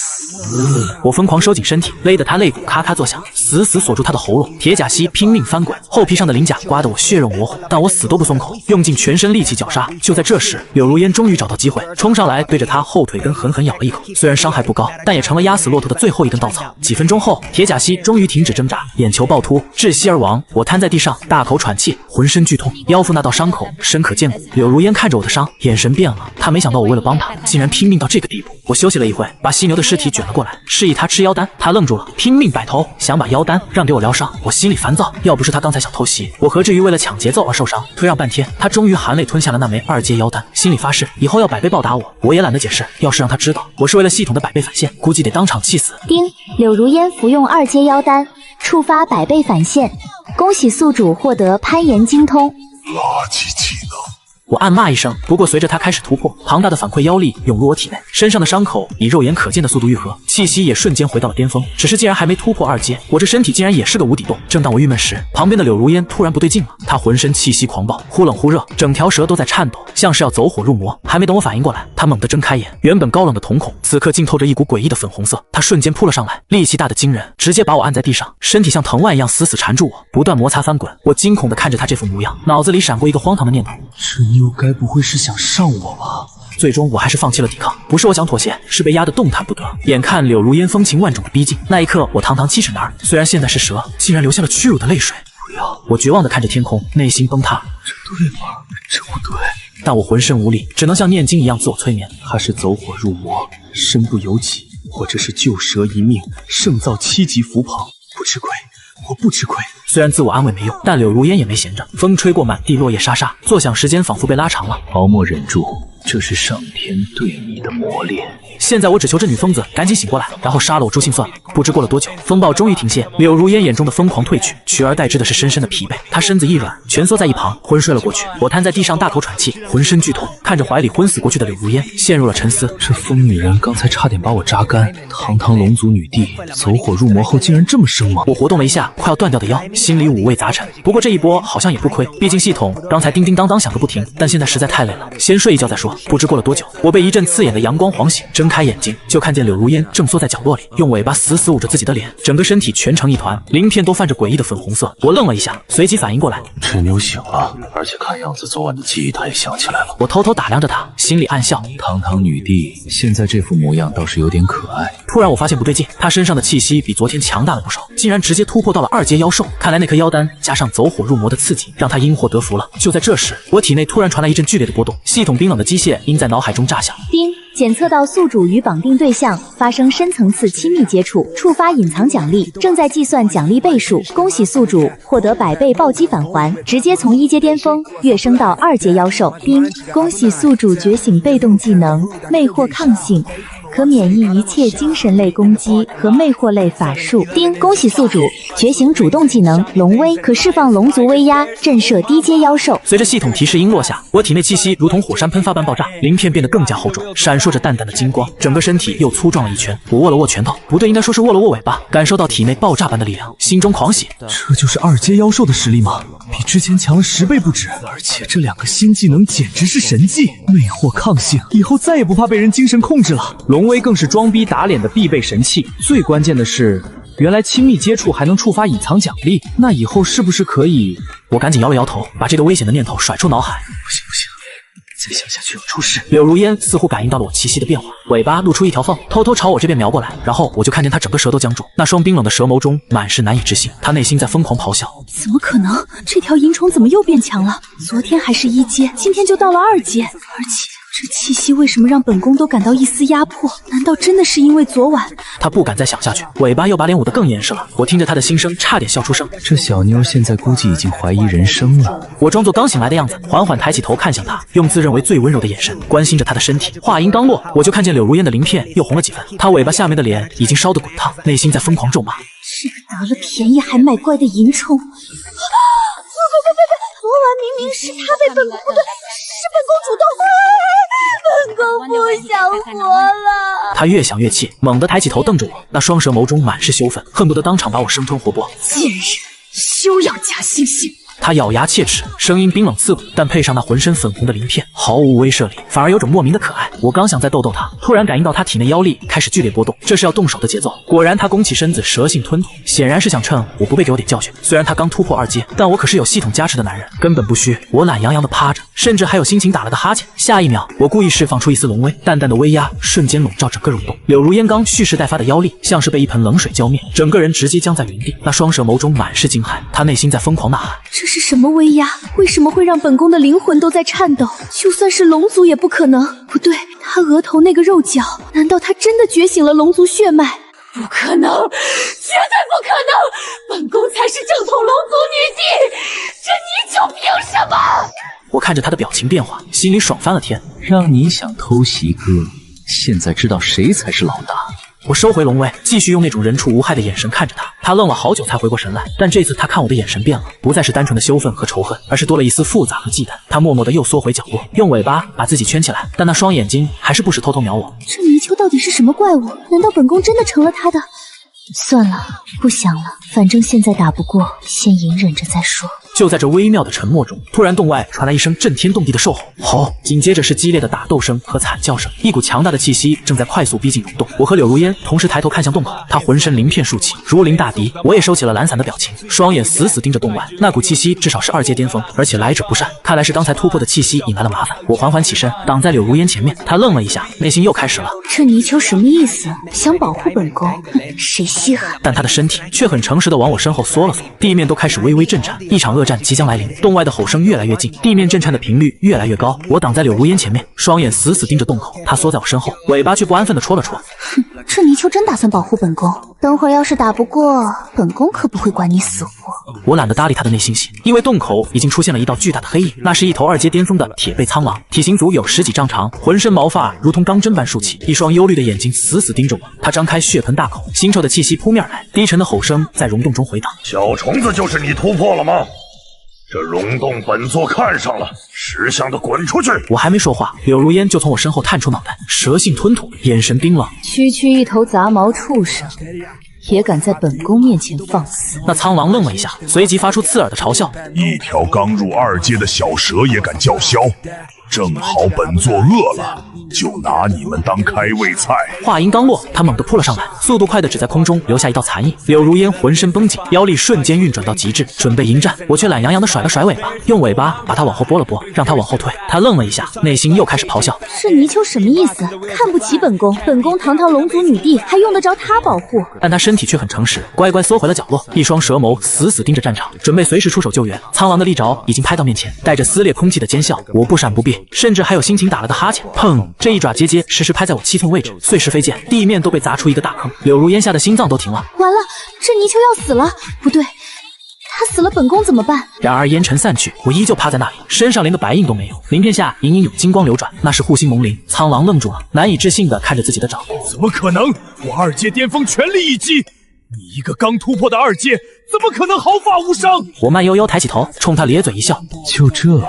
我疯狂收紧身体，勒得他肋骨咔咔作响，死死锁住他的喉咙。铁甲西拼命翻滚，后皮上的鳞甲刮得我血肉模糊，但我死都不松口，用尽全身力气绞杀。就在这时，柳如烟终于找到机会，冲上来对着他后腿根狠狠咬了一口。虽然伤害不高，但也成了压死骆驼的最后一根稻草。几分钟后，铁甲西终于停止挣扎，眼球暴突，窒息而亡。我瘫在地上，大口喘气，浑身剧痛，腰腹那道伤口深可见骨。柳如烟看着我的伤，眼神变了，她没想到我为了帮她，竟然拼命到这个地步。我休息了一会，把犀牛的尸体卷了过来，示意他吃妖丹。他愣住了，拼命摆头，想把妖丹让给我疗伤。我心里烦躁，要不是他刚才想偷袭，我何至于为了抢节奏而受伤？推让半天，他终于含泪吞下了那枚2阶妖丹，心里发誓以后要100倍报答我。我也懒得解释，要是让他知道我是为了系统的100倍返现，估计得当场气死。丁，柳如烟服用2阶妖丹，触发100倍返现。恭喜宿主获得攀岩精通。垃圾技能。我暗骂一声，不过随着他开始突破，庞大的反馈妖力涌入我体内，身上的伤口以肉眼可见的速度愈合，气息也瞬间回到了巅峰。只是竟然还没突破2阶，我这身体竟然也是个无底洞。正当我郁闷时，旁边的柳如烟突然不对劲了，她浑身气息狂暴，忽冷忽热，整条蛇都在颤抖，像是要走火入魔。还没等我反应过来，她猛地睁开眼，原本高冷的瞳孔此刻竟透着一股诡异的粉红色。她瞬间扑了上来，力气大得惊人，直接把我按在地上，身体像藤蔓一样死死缠住我，不断摩擦翻滚。我惊恐地看着她这副模样，脑子里闪过一个荒唐的念头：这妞该不会是想上我吧？最终我还是放弃了抵抗，不是我想妥协，是被压得动弹不得。眼看柳如烟风情万种的逼近，那一刻我堂堂7尺男，虽然现在是蛇，竟然流下了屈辱的泪水。不要！我绝望地看着天空，内心崩塌。这对吗？这不对。但我浑身无力，只能像念经一样自我催眠。他是走火入魔，身不由己，我这是救蛇一命，胜造7级福朋，不吃亏。我不吃亏。虽然自我安慰没用，但柳如烟也没闲着。风吹过，满地落叶沙沙，作响时间仿佛被拉长了。熬墨忍住，这是上天对你的磨练。现在我只求这女疯子赶紧醒过来，然后杀了我诛心算了。不知过了多久，风暴终于停歇，柳如烟眼中的疯狂褪去，取而代之的是深深的疲惫。她身子一软，蜷缩在一旁，昏睡了过去。我瘫在地上，大口喘气，浑身剧痛，看着怀里昏死过去的柳如烟，陷入了沉思。这疯女人刚才差点把我榨干，堂堂龙族女帝，走火入魔后竟然这么生猛。我活动了一下快要断掉的腰，心里五味杂陈。不过这一波好像也不亏，毕竟系统刚才叮叮当当响个不停，但现在实在太累了，先睡一觉再说。不知过了多久，我被一阵刺眼的阳光晃醒，睁开眼睛就看见柳如烟正缩在角落里，用尾巴死死捂着自己的脸，整个身体蜷成一团，鳞片都泛着诡异的粉红色。我愣了一下，随即反应过来，这妞醒了，而且看样子昨晚的记忆她也想起来了。我偷偷打量着她，心里暗笑，堂堂女帝现在这副模样倒是有点可爱。突然我发现不对劲，她身上的气息比昨天强大了不少，竟然直接突破到了2阶妖兽。看来那颗妖丹加上走火入魔的刺激，让她因祸得福了。就在这时，我体内突然传来一阵剧烈的波动，系统冰冷的机械音在脑海中炸响。丁，检测到宿主与绑定对象发生深层次亲密接触，触发隐藏奖励，正在计算奖励倍数。恭喜宿主获得100倍暴击返还，直接从1阶巅峰跃升到2阶妖兽。丁，恭喜宿主觉醒被动技能魅惑抗性，可免疫一切精神类攻击和魅惑类法术。丁，恭喜宿主觉醒主动技能龙威，可释放龙族威压，震慑低阶妖兽。随着系统提示音落下，我体内气息如同火山喷发般爆炸，鳞片变得更加厚重，闪烁着淡淡的金光，整个身体又粗壮了一圈。我握了握拳头，不对，应该说是握了握尾巴，感受到体内爆炸般的力量，心中狂喜。这就是2阶妖兽的实力吗？比之前强了10倍不止，而且这2个新技能简直是神技，魅惑抗性，以后再也不怕被人精神控制了。龙威更是装逼打脸的必备神器，最关键的是，原来亲密接触还能触发隐藏奖励，那以后是不是可以？我赶紧摇了摇头，把这个危险的念头甩出脑海。不行不行，再想下去要出事。柳如烟似乎感应到了我气息的变化，尾巴露出一条缝，偷偷朝我这边瞄过来，然后我就看见她整个蛇都僵住，那双冰冷的蛇眸中满是难以置信，她内心在疯狂咆哮：怎么可能？这条银虫怎么又变强了？昨天还是1阶，今天就到了2阶，而且这气息为什么让本宫都感到一丝压迫？难道真的是因为昨晚？他不敢再想下去，尾巴又把脸捂得更严实了。我听着他的心声，差点笑出声。这小妞现在估计已经怀疑人生了。我装作刚醒来的样子，缓缓抬起头看向他，用自认为最温柔的眼神关心着他的身体。话音刚落，我就看见柳如烟的鳞片又红了几分，她尾巴下面的脸已经烧得滚烫，内心在疯狂咒骂：这个得了便宜还卖乖的淫虫！别！昨晚明明是他被本宫，不对，是本宫主动。本公不想活了。他越想越气，猛地抬起头瞪着我，那双蛇眸中满是羞愤，恨不得当场把我生吞活剥。贱人，休要假惺惺！他咬牙切齿，声音冰冷刺骨，但配上那浑身粉红的鳞片，毫无威慑力，反而有种莫名的可爱。我刚想再逗逗他，突然感应到他体内妖力开始剧烈波动，这是要动手的节奏。果然，他弓起身子，蛇性吞吐，显然是想趁我不备给我点教训。虽然他刚突破2阶，但我可是有系统加持的男人，根本不虚。我懒洋洋的趴着，甚至还有心情打了个哈欠。下一秒，我故意释放出一丝龙威，淡淡的威压瞬间笼罩整个溶洞。柳如烟刚蓄势待发的妖力，像是被一盆冷水浇灭，整个人直接僵在原地。那双蛇眸中满是惊骇，他内心在疯狂呐喊：这是什么威压？为什么会让本宫的灵魂都在颤抖？就算是龙族也不可能。不对，他额头那个肉角，难道他真的觉醒了龙族血脉？不可能，绝对不可能！本宫才是正统龙族女帝，这泥鳅凭什么？我看着他的表情变化，心里爽翻了天。让你想偷袭哥，现在知道谁才是老大。我收回龙威，继续用那种人畜无害的眼神看着他。他愣了好久才回过神来，但这次他看我的眼神变了，不再是单纯的羞愤和仇恨，而是多了一丝复杂和忌惮。他默默地又缩回角落，用尾巴把自己圈起来，但那双眼睛还是不时偷偷瞄我。这泥鳅到底是什么怪物？难道本宫真的成了他的？算了，不想了，反正现在打不过，先隐忍着再说。就在这微妙的沉默中，突然洞外传来一声震天动地的兽吼，吼！紧接着是激烈的打斗声和惨叫声，一股强大的气息正在快速逼近溶洞。我和柳如烟同时抬头看向洞口，他浑身鳞片竖起，如临大敌。我也收起了懒散的表情，双眼死死盯着洞外。那股气息至少是2阶巅峰，而且来者不善，看来是刚才突破的气息引来了麻烦。我缓缓起身，挡在柳如烟前面。他愣了一下，内心又开始了：这泥鳅什么意思？想保护本宫？谁稀罕？但他的身体却很诚实地往我身后缩了缩，地面都开始微微震颤，一场恶战即将来临。洞外的吼声越来越近，地面震颤的频率越来越高。我挡在柳如烟前面，双眼死死盯着洞口，他缩在我身后，尾巴却不安分地戳了戳。哼，这泥鳅真打算保护本宫？等会儿要是打不过，本宫可不会管你死活。我懒得搭理他的内心戏，因为洞口已经出现了一道巨大的黑影，那是一头2阶巅峰的铁背苍狼，体型足有10几丈长，浑身毛发如同钢针般竖起，一双幽绿的眼睛死死盯着我。他张开血盆大口，腥臭的气息扑面而来，低沉的吼声在溶洞中回荡。小虫子就是你突破了吗？这溶洞本座看上了，识相的滚出去！我还没说话，柳如烟就从我身后探出脑袋，蛇性吞吐，眼神冰冷。区区一头杂毛畜生，也敢在本宫面前放肆？那苍狼愣了一下，随即发出刺耳的嘲笑：一条刚入2阶的小蛇也敢叫嚣？正好本座饿了，就拿你们当开胃菜。话音刚落，他猛地扑了上来，速度快的只在空中留下一道残影。柳如烟浑身绷紧，妖力瞬间运转到极致，准备迎战。我却懒洋洋的甩了甩尾巴，用尾巴把他往后拨了拨，让他往后退。他愣了一下，内心又开始咆哮：这泥鳅什么意思？看不起本宫？本宫堂堂龙族女帝，还用得着他保护？但他身体却很诚实，乖乖缩回了角落，一双蛇眸死死盯着战场，准备随时出手救援。苍狼的利爪已经拍到面前，带着撕裂空气的尖啸，我不闪不避，甚至还有心情打了个哈欠。砰！这一爪结结实实拍在我7寸位置，碎石飞溅，地面都被砸出一个大坑。柳如烟吓得心脏都停了。完了，这泥鳅要死了！不对，他死了，本宫怎么办？然而烟尘散去，我依旧趴在那里，身上连个白印都没有，鳞片下隐隐有金光流转，那是护心蒙鳞。苍狼愣住了，难以置信地看着自己的爪。怎么可能？我2阶巅峰全力一击！你一个刚突破的2阶，怎么可能毫发无伤？我慢悠悠抬起头，冲他咧嘴一笑。就这，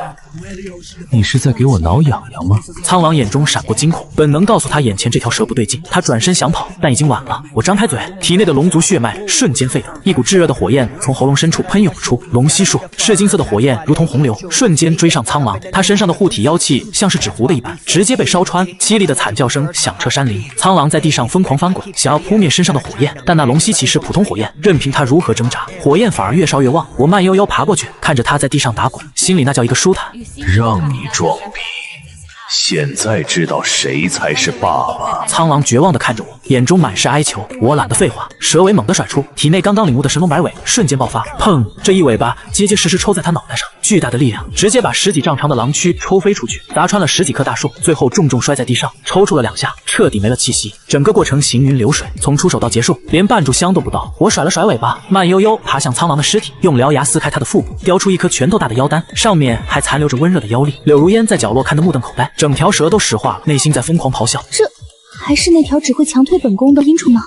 你是在给我挠痒痒吗？苍狼眼中闪过惊恐，本能告诉他眼前这条蛇不对劲。他转身想跑，但已经晚了。我张开嘴，体内的龙族血脉瞬间沸腾，一股炙热的火焰从喉咙深处喷涌而出。龙息术，赤金色的火焰如同洪流，瞬间追上苍狼。他身上的护体妖气像是纸糊的一般，直接被烧穿。凄厉的惨叫声响彻山林。苍狼在地上疯狂翻滚，想要扑灭身上的火焰，但那龙息岂是普通火焰？任凭他如何挣扎，火焰反而越烧越旺。我慢悠悠爬过去，看着他在地上打滚，心里那叫一个舒坦。让你装逼，现在知道谁才是爸爸。苍狼绝望地看着我，眼中满是哀求。我懒得废话，蛇尾猛地甩出，体内刚刚领悟的神龙摆尾瞬间爆发。砰！这一尾巴结结实实抽在他脑袋上，巨大的力量直接把10几丈长的狼躯抽飞出去，砸穿了10几棵大树，最后重重摔在地上，抽搐了2下，彻底没了气息。整个过程行云流水，从出手到结束连半炷香都不到。我甩了甩尾巴，慢悠悠爬向苍狼的尸体，用獠牙撕开他的腹部，叼出一颗拳头大的妖丹，上面还残留着温热的妖力。柳如烟在角落看得目瞪口呆，整条蛇都石化了，内心在疯狂咆哮。这还是那条只会强推本宫的阴虫吗？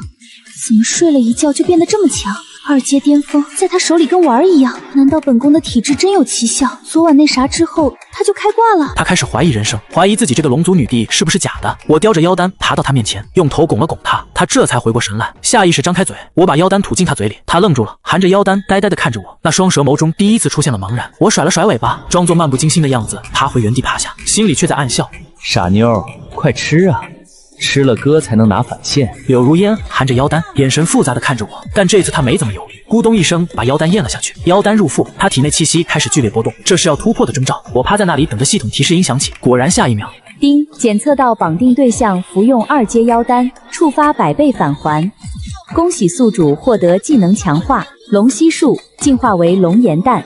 怎么睡了一觉就变得这么强？二阶巅峰在他手里跟玩儿一样，难道本宫的体质真有奇效？昨晚那啥之后，他就开挂了。他开始怀疑人生，怀疑自己这个龙族女帝是不是假的。我叼着妖丹爬到他面前，用头拱了拱他，他这才回过神来，下意识张开嘴，我把妖丹吐进他嘴里，他愣住了，含着妖丹呆呆地看着我，那双蛇眸中第一次出现了茫然。我甩了甩尾巴，装作漫不经心的样子，爬回原地趴下，心里却在暗笑。傻妞，快吃啊！吃了哥才能拿返现。柳如烟含着妖丹，眼神复杂地看着我，但这次她没怎么犹豫，咕咚一声把妖丹咽了下去。妖丹入腹，她体内气息开始剧烈波动，这是要突破的征兆。我趴在那里等着系统提示音响起，果然下一秒，丁，检测到绑定对象服用2阶妖丹，触发100倍返还。恭喜宿主获得技能强化，龙息术进化为龙岩弹。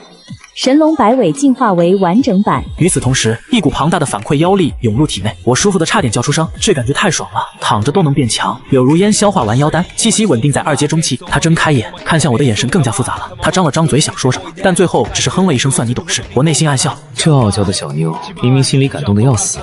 神龙摆尾进化为完整版。与此同时，一股庞大的反馈妖力涌入体内，我舒服的差点叫出声，这感觉太爽了，躺着都能变强。柳如烟消化完妖丹，气息稳定在2阶中期，她睁开眼，看向我的眼神更加复杂了。她张了张嘴想说什么，但最后只是哼了一声，算你懂事。我内心暗笑，这傲娇的小妞，明明心里感动的要死，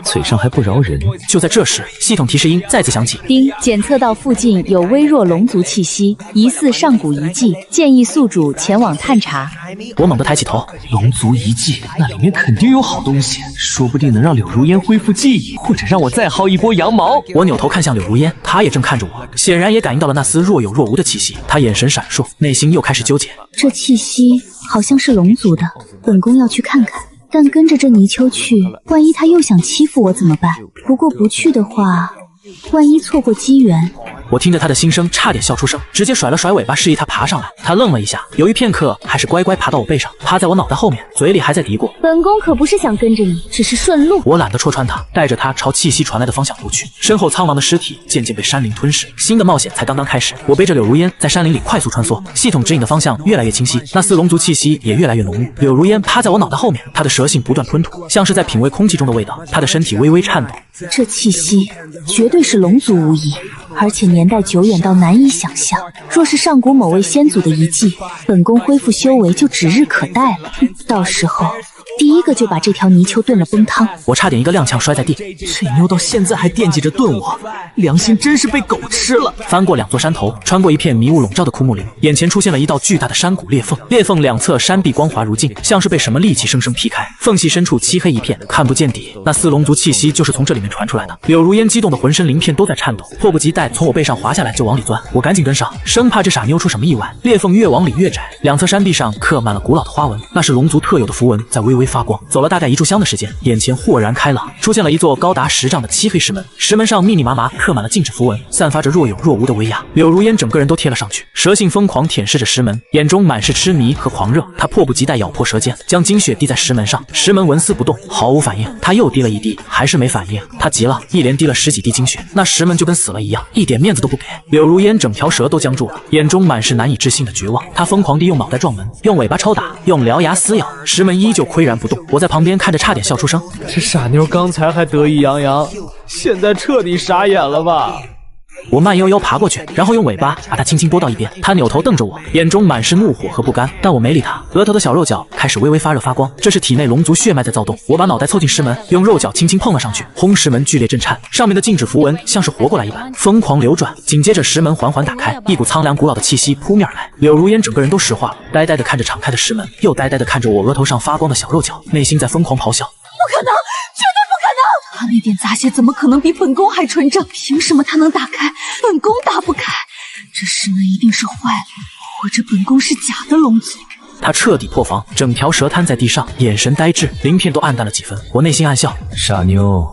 嘴上还不饶人。就在这时，系统提示音再次响起，丁，检测到附近有微弱龙族气息，疑似上古遗迹，建议宿主前往探查。我猛地抬起头，龙族遗迹，那里面肯定有好东西，说不定能让柳如烟恢复记忆，或者让我再薅一波羊毛。我扭头看向柳如烟，她也正看着我，显然也感应到了那丝若有若无的气息。她眼神闪烁，内心又开始纠结。这气息好像是龙族的，本宫要去看看。但跟着这泥鳅去，万一他又想欺负我怎么办？不过不去的话，万一错过机缘。我听着他的心声，差点笑出声，直接甩了甩尾巴，示意他爬上来。他愣了一下，犹豫片刻，还是乖乖爬到我背上，趴在我脑袋后面，嘴里还在嘀咕：“本宫可不是想跟着你，只是顺路。”我懒得戳穿他，带着他朝气息传来的方向扑去。身后苍狼的尸体渐渐被山林吞噬，新的冒险才刚刚开始。我背着柳如烟在山林里快速穿梭，系统指引的方向越来越清晰，那丝龙族气息也越来越浓郁。柳如烟趴在我脑袋后面，她的舌性不断吞吐，像是在品味空气中的味道。她的身体微微颤抖。这气息绝对是龙族无疑，而且年代久远到难以想象。若是上古某位先祖的遗迹，本宫恢复修为就指日可待了。到时候第一个就把这条泥鳅炖了崩汤。我差点一个踉跄摔在地，这妞到现在还惦记着炖我，良心真是被狗吃了。翻过2座山头，穿过一片迷雾笼罩的枯木林，眼前出现了一道巨大的山谷裂缝，裂缝两侧山壁光滑如镜，像是被什么利器生生劈开，缝隙深处漆黑一片，看不见底。那丝龙族气息就是从这里面传出来的。柳如烟激动的浑身鳞片都在颤抖，迫不及待从我背上滑下来就往里钻，我赶紧跟上，生怕这傻妞出什么意外。裂缝越往里越窄，两侧山壁上刻满了古老的花纹，那是龙族特有的符文，在微微发光。走了大概1炷香的时间，眼前豁然开朗，出现了一座高达10丈的漆黑石门，石门上密密麻麻刻满了禁止符文，散发着若有若无的威压。柳如烟整个人都贴了上去，蛇性疯狂舔舐着石门，眼中满是痴迷和狂热。她迫不及待咬破舌尖，将精血滴在石门上，石门纹丝不动，毫无反应。她又滴了一滴，还是没反应。她急了，一连滴了10几滴精血，那石门就跟死了一样，一点面子都不给。柳如烟整条舌都僵住了，眼中满是难以置信的绝望。她疯狂地用脑袋撞门，用尾巴抽打，用獠牙撕咬，石门依旧岿然不动。我在旁边看着差点笑出声，这傻妞刚才还得意洋洋，现在彻底傻眼了吧？我慢悠悠爬过去，然后用尾巴把它轻轻拨到一边。他扭头瞪着我，眼中满是怒火和不甘，但我没理他。额头的小肉角开始微微发热发光，这是体内龙族血脉在躁动。我把脑袋凑近石门，用肉角轻轻碰了上去，轰！石门剧烈震颤，上面的禁止符文像是活过来一般，疯狂流转。紧接着石门缓缓打开，一股苍凉古老的气息扑面而来。柳如烟整个人都石化了，呆呆地看着敞开的石门，又呆呆地看着我额头上发光的小肉角，内心在疯狂咆哮。不可能，绝对不可能！他那点杂血怎么可能比本宫还纯正？凭什么他能打开，本宫打不开？这石门一定是坏了，或者本宫是假的龙族。他彻底破防，整条蛇瘫在地上，眼神呆滞，鳞片都暗淡了几分。我内心暗笑，傻妞，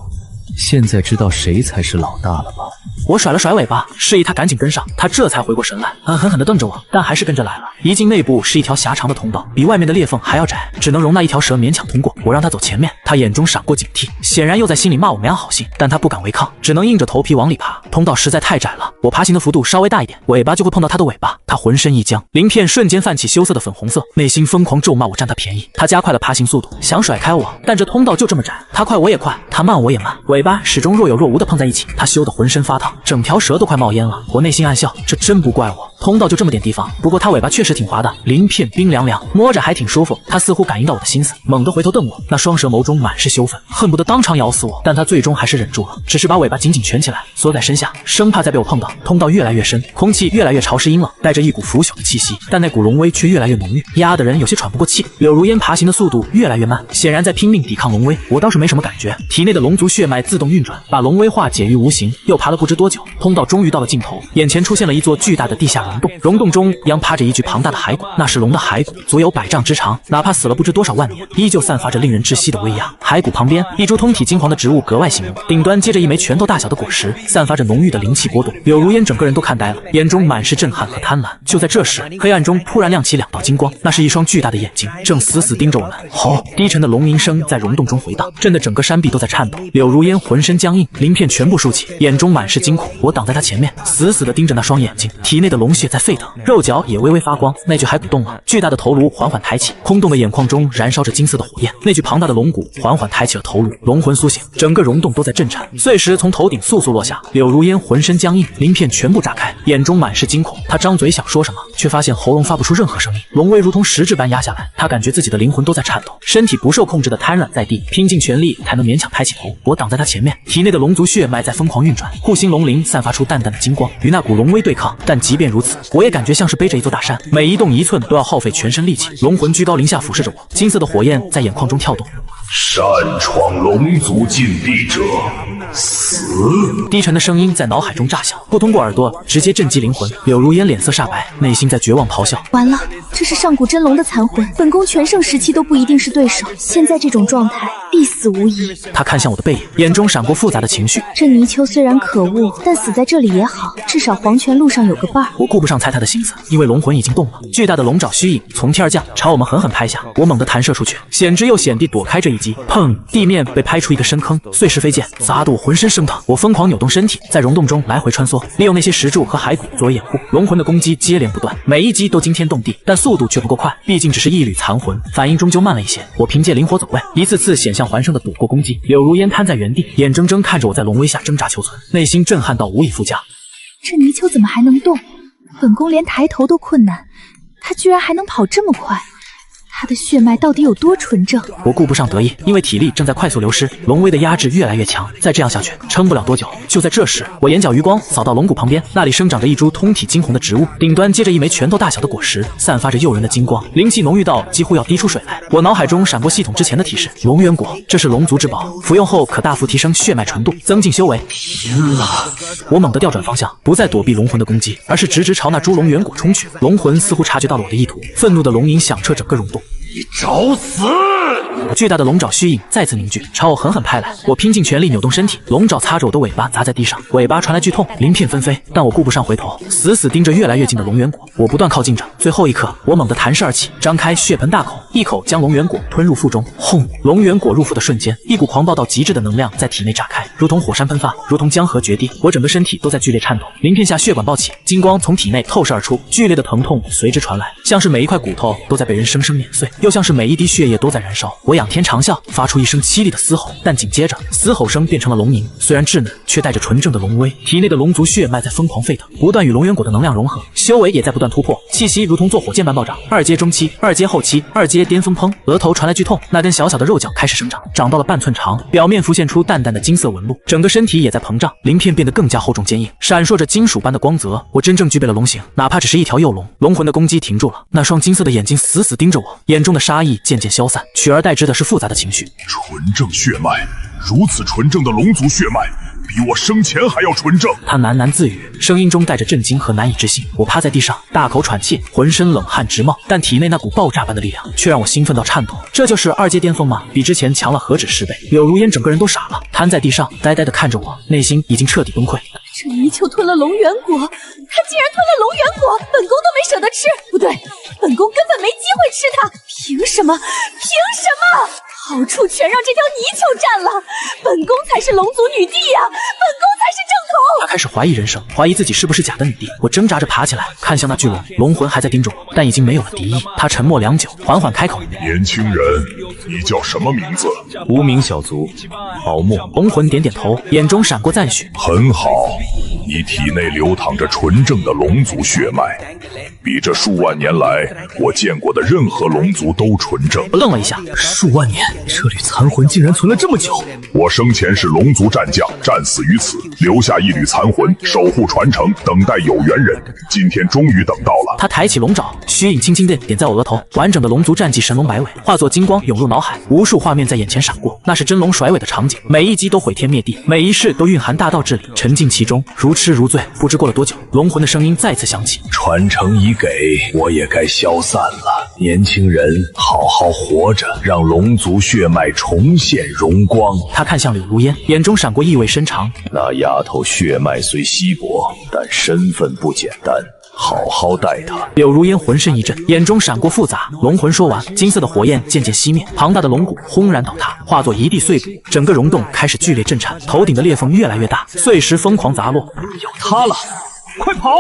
现在知道谁才是老大了吧？我甩了甩尾巴，示意他赶紧跟上，他这才回过神来，狠狠地瞪着我，但还是跟着来了。一进内部是一条狭长的通道，比外面的裂缝还要窄，只能容纳一条蛇勉强通过。我让他走前面，他眼中闪过警惕，显然又在心里骂我没安好心，但他不敢违抗，只能硬着头皮往里爬。通道实在太窄了，我爬行的幅度稍微大一点，尾巴就会碰到他的尾巴。他浑身一僵，鳞片瞬间泛起羞涩的粉红色，内心疯狂咒骂我占他便宜。他加快了爬行速度，想甩开我，但这通道就这么窄，他快我也快，他慢我也慢，尾巴始终若有若无的碰在一起，他羞得浑身发烫，整条蛇都快冒烟了。我内心暗笑，这真不怪我。通道就这么点地方，不过它尾巴确实挺滑的，鳞片冰凉凉，摸着还挺舒服。它似乎感应到我的心思，猛地回头瞪我，那双蛇眸中满是羞愤，恨不得当场咬死我。但它最终还是忍住了，只是把尾巴紧紧蜷起来，缩在身下，生怕再被我碰到。通道越来越深，空气越来越潮湿阴冷，带着一股腐朽的气息，但那股龙威却越来越浓郁，压得人有些喘不过气。柳如烟爬行的速度越来越慢，显然在拼命抵抗龙威。我倒是没什么感觉，体内的龙族血脉自动运转，把龙威化解于无形。又爬了不知多久，通道终于到了尽头，眼前出现了一座巨大的地下溶洞，溶洞中央趴着一具庞大的骸骨，那是龙的骸骨，足有100丈之长，哪怕死了不知多少万年，依旧散发着令人窒息的威压。骸骨旁边，一株通体金黄的植物格外醒目，顶端接着一枚拳头大小的果实，散发着浓郁的灵气波动。柳如烟整个人都看呆了，眼中满是震撼和贪婪。就在这时，黑暗中突然亮起2道金光，那是一双巨大的眼睛，正死死盯着我们。吼！低沉的龙鸣声在溶洞中回荡，震得整个山壁都在颤抖。柳如烟浑身僵硬，鳞片全部竖起，眼中满是惊恐。我挡在他前面，死死地盯着那双眼睛，体内的龙血在沸腾，肉脚也微微发光。那具骸骨动了，巨大的头颅缓缓抬起，空洞的眼眶中燃烧着金色的火焰。那具庞大的龙骨缓缓抬起了头颅，龙魂苏醒，整个溶洞都在震颤，碎石从头顶簌簌落下。柳如烟浑身僵硬，鳞片全部炸开，眼中满是惊恐。他张嘴想说什么，却发现喉咙发不出任何声音，龙威如同实质般压下来。他感觉自己的灵魂都在颤抖，身体不受控制的瘫软在地，拼尽全力才能勉强抬起头。我挡在他前面，体内的龙族血脉在疯狂运转，护心龙鳞散发出淡淡的金光，与那股龙威对抗。但即便如此，我也感觉像是背着一座大山，每移动1寸都要耗费全身力气。龙魂居高临下俯视着我，金色的火焰在眼眶中跳动。擅闯龙族禁地者，死！低沉的声音在脑海中炸响，不通过耳朵，直接震击灵魂。柳如烟脸色煞白，内心在绝望咆哮：完了，这是上古真龙的残魂，本宫全盛时期都不一定是对手，现在这种状态，必死无疑。他看向我的背影，眼中闪过复杂的情绪。这泥鳅虽然可恶，但死在这里也好，至少黄泉路上有个伴儿。我顾不上猜他的心思，因为龙魂已经动了。巨大的龙爪虚影从天而降，朝我们狠狠拍下。我猛地弹射出去，险之又险地躲开这一击。砰！地面被拍出一个深坑，碎石飞溅，砸得我浑身生疼。我疯狂扭动身体，在溶洞中来回穿梭，利用那些石柱和骸骨作为掩护。龙魂的攻击接连不断，每一击都惊天动地，但速度却不够快，毕竟只是一缕残魂，反应终究慢了一些。我凭借灵活走位，一次次险象环生地躲过攻击。柳如烟瘫在原地，眼睁睁看着我在龙威下挣扎求存，内心震撼到无以复加。这泥鳅怎么还能动？本宫连抬头都困难，他居然还能跑这么快。他的血脉到底有多纯正？我顾不上得意，因为体力正在快速流失，龙威的压制越来越强，再这样下去，撑不了多久。就在这时，我眼角余光扫到龙骨旁边，那里生长着一株通体金红的植物，顶端接着一枚拳头大小的果实，散发着诱人的金光，灵气浓郁到几乎要滴出水来。我脑海中闪过系统之前的提示：龙元果，这是龙族之宝，服用后可大幅提升血脉纯度，增进修为。天了！我猛地调转方向，不再躲避龙魂的攻击，而是直直朝那株龙元果冲去。龙魂似乎察觉到了我的意图，愤怒的龙吟响彻整个溶洞。你找死！巨大的龙爪虚影再次凝聚，朝我狠狠拍来。我拼尽全力扭动身体，龙爪擦着我的尾巴砸在地上，尾巴传来剧痛，鳞片纷飞。但我顾不上回头，死死盯着越来越近的龙元果。我不断靠近着，最后一刻，我猛地弹射而起，张开血盆大口，一口将龙元果吞入腹中。轰！龙元果入腹的瞬间，一股狂暴到极致的能量在体内炸开，如同火山喷发，如同江河决堤。我整个身体都在剧烈颤抖，鳞片下血管暴起，金光从体内透射而出，剧烈的疼痛随之传来，像是每一块骨头都在被人生生碾碎，又像是每一滴血液都在燃烧。我仰天长啸，发出一声凄厉的嘶吼，但紧接着嘶吼声变成了龙吟，虽然稚嫩，却带着纯正的龙威。体内的龙族血脉在疯狂沸腾，不断与龙元果的能量融合，修为也在不断突破，气息如同坐火箭般暴涨。2阶中期，2阶后期，2阶巅峰。砰！额头传来剧痛，那根小小的肉角开始生长，长到了半寸长，表面浮现出淡淡的金色纹路，整个身体也在膨胀，鳞片变得更加厚重坚硬，闪烁着金属般的光泽。我真正具备了龙形，哪怕只是一条幼龙。龙魂的攻击停住了，那双金色的眼睛死死盯着我，眼中的杀意渐渐消散，取而代之的是复杂的情绪。纯正血脉，如此纯正的龙族血脉，比我生前还要纯正。他喃喃自语，声音中带着震惊和难以置信。我趴在地上，大口喘气，浑身冷汗直冒，但体内那股爆炸般的力量却让我兴奋到颤抖。这就是2阶巅峰吗？比之前强了何止10倍。柳如烟整个人都傻了，瘫在地上，呆呆地看着我，内心已经彻底崩溃。这泥鳅吞了龙元果，他竟然吞了龙元果，本宫都没舍得吃。不对，本宫根本没机会吃它，凭什么？凭什么？好处全让这条泥鳅占了，本宫才是龙族女帝呀，本宫才是正统。他开开始怀疑人生，怀疑自己是不是假的女帝。我挣扎着爬起来，看向那巨龙，龙魂还在盯着我，但已经没有了敌意。他沉默良久，缓缓开口：“年轻人，你叫什么名字？”无名小卒，敖墨。龙魂点点头，眼中闪过赞许。很好，你体内流淌着纯正的龙族血脉，比这数万年来我见过的任何龙族都纯正。我愣了一下，数万年，这缕残魂竟然存了这么久。我生前是龙族战将，战死于此，留下一缕残魂，守护传承，等待有缘人。今天终于等到了。他抬起龙爪，虚影轻轻地点在我额头，完整的龙族战绩神龙摆尾化作金光涌入脑海，无数画面在眼前闪过，那是真龙甩尾的场景，每一击都毁天灭地，每一式都蕴含大道至理，沉浸其中，如痴如醉。不知过了多久，龙魂的声音再次响起：“传承已给，我也该消散了。年轻人，好好活着，让龙族血脉重现荣光。”他看向柳如烟，眼中闪过意味深长。那丫头血脉虽稀薄，但身份不简单。好好待他。柳如烟浑身一震，眼中闪过复杂。龙魂说完，金色的火焰渐渐熄灭，庞大的龙骨轰然倒塌，化作一地碎骨。整个溶洞开始剧烈震颤，头顶的裂缝越来越大，碎石疯狂砸落。要塌了，快跑！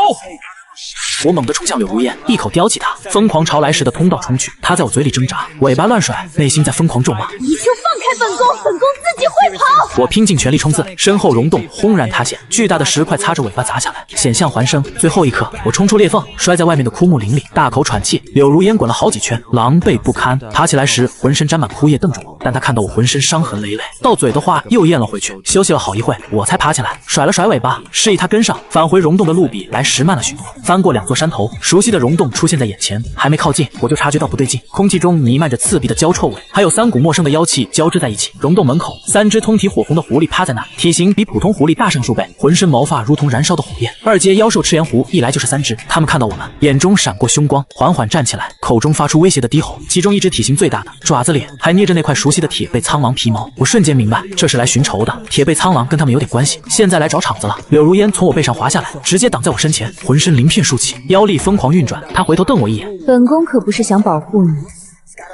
我猛地冲向柳如烟，一口叼起她，疯狂朝来时的通道冲去。她在我嘴里挣扎，尾巴乱甩，内心在疯狂咒骂：“你就放开本宫，本宫自己会跑！”我拼尽全力冲刺，身后溶洞轰然塌陷，巨大的石块擦着尾巴砸下来，险象环生。最后一刻，我冲出裂缝，摔在外面的枯木林里，大口喘气。柳如烟滚了好几圈，狼狈不堪。爬起来时，浑身沾满枯叶，瞪着我。但她看到我浑身伤痕累累，到嘴的话又咽了回去。休息了好一会，我才爬起来，甩了甩尾巴，示意她跟上。返回溶洞的路比来时慢了许多，翻过2座山头，熟悉的溶洞出现在眼前。还没靠近，我就察觉到不对劲，空气中弥漫着刺鼻的焦臭味，还有3股陌生的妖气交织在一起。溶洞门口，3只通体火红的狐狸趴在那，体型比普通狐狸大上数倍，浑身毛发如同燃烧的火焰。2阶妖兽赤炎狐一来就是3只，他们看到我们，眼中闪过凶光，缓缓站起来，口中发出威胁的低吼。其中一只体型最大的，爪子里还捏着那块熟悉的铁背苍狼皮毛。我瞬间明白，这是来寻仇的。铁背苍狼跟他们有点关系，现在来找场子了。柳如烟从我背上滑下来，直接挡在我身前，浑身鳞片竖起，妖力疯狂运转。她回头瞪我一眼：“本宫可不是想保护你，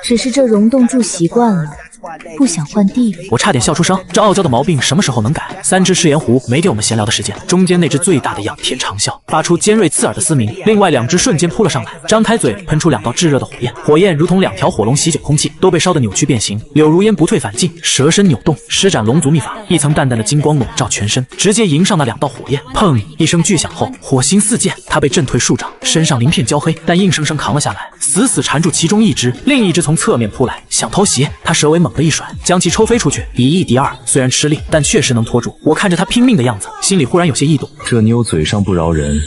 只是这溶洞住习惯了，不想换地方。”我差点笑出声，这傲娇的毛病什么时候能改？3只赤炎狐没给我们闲聊的时间，中间那只最大的仰天长啸，发出尖锐刺耳的嘶鸣，另外2只瞬间扑了上来，张开嘴喷出2道炙热的火焰，火焰如同2条火龙席卷空气，都被烧得扭曲变形。柳如烟不退反进，蛇身扭动，施展龙族秘法，一层淡淡的金光笼罩全身，直接迎上那2道火焰。砰一声巨响后，火星四溅，他被震退数丈，身上鳞片焦黑，但硬生生扛了下来，死死缠住其中一只，另一只从侧面扑来，想偷袭。他蛇尾猛地一甩，将其抽飞出去，以1敌2，虽然吃力，但确实能拖住。我看着他拼命的样子，心里忽然有些异动。这妞嘴上不饶人，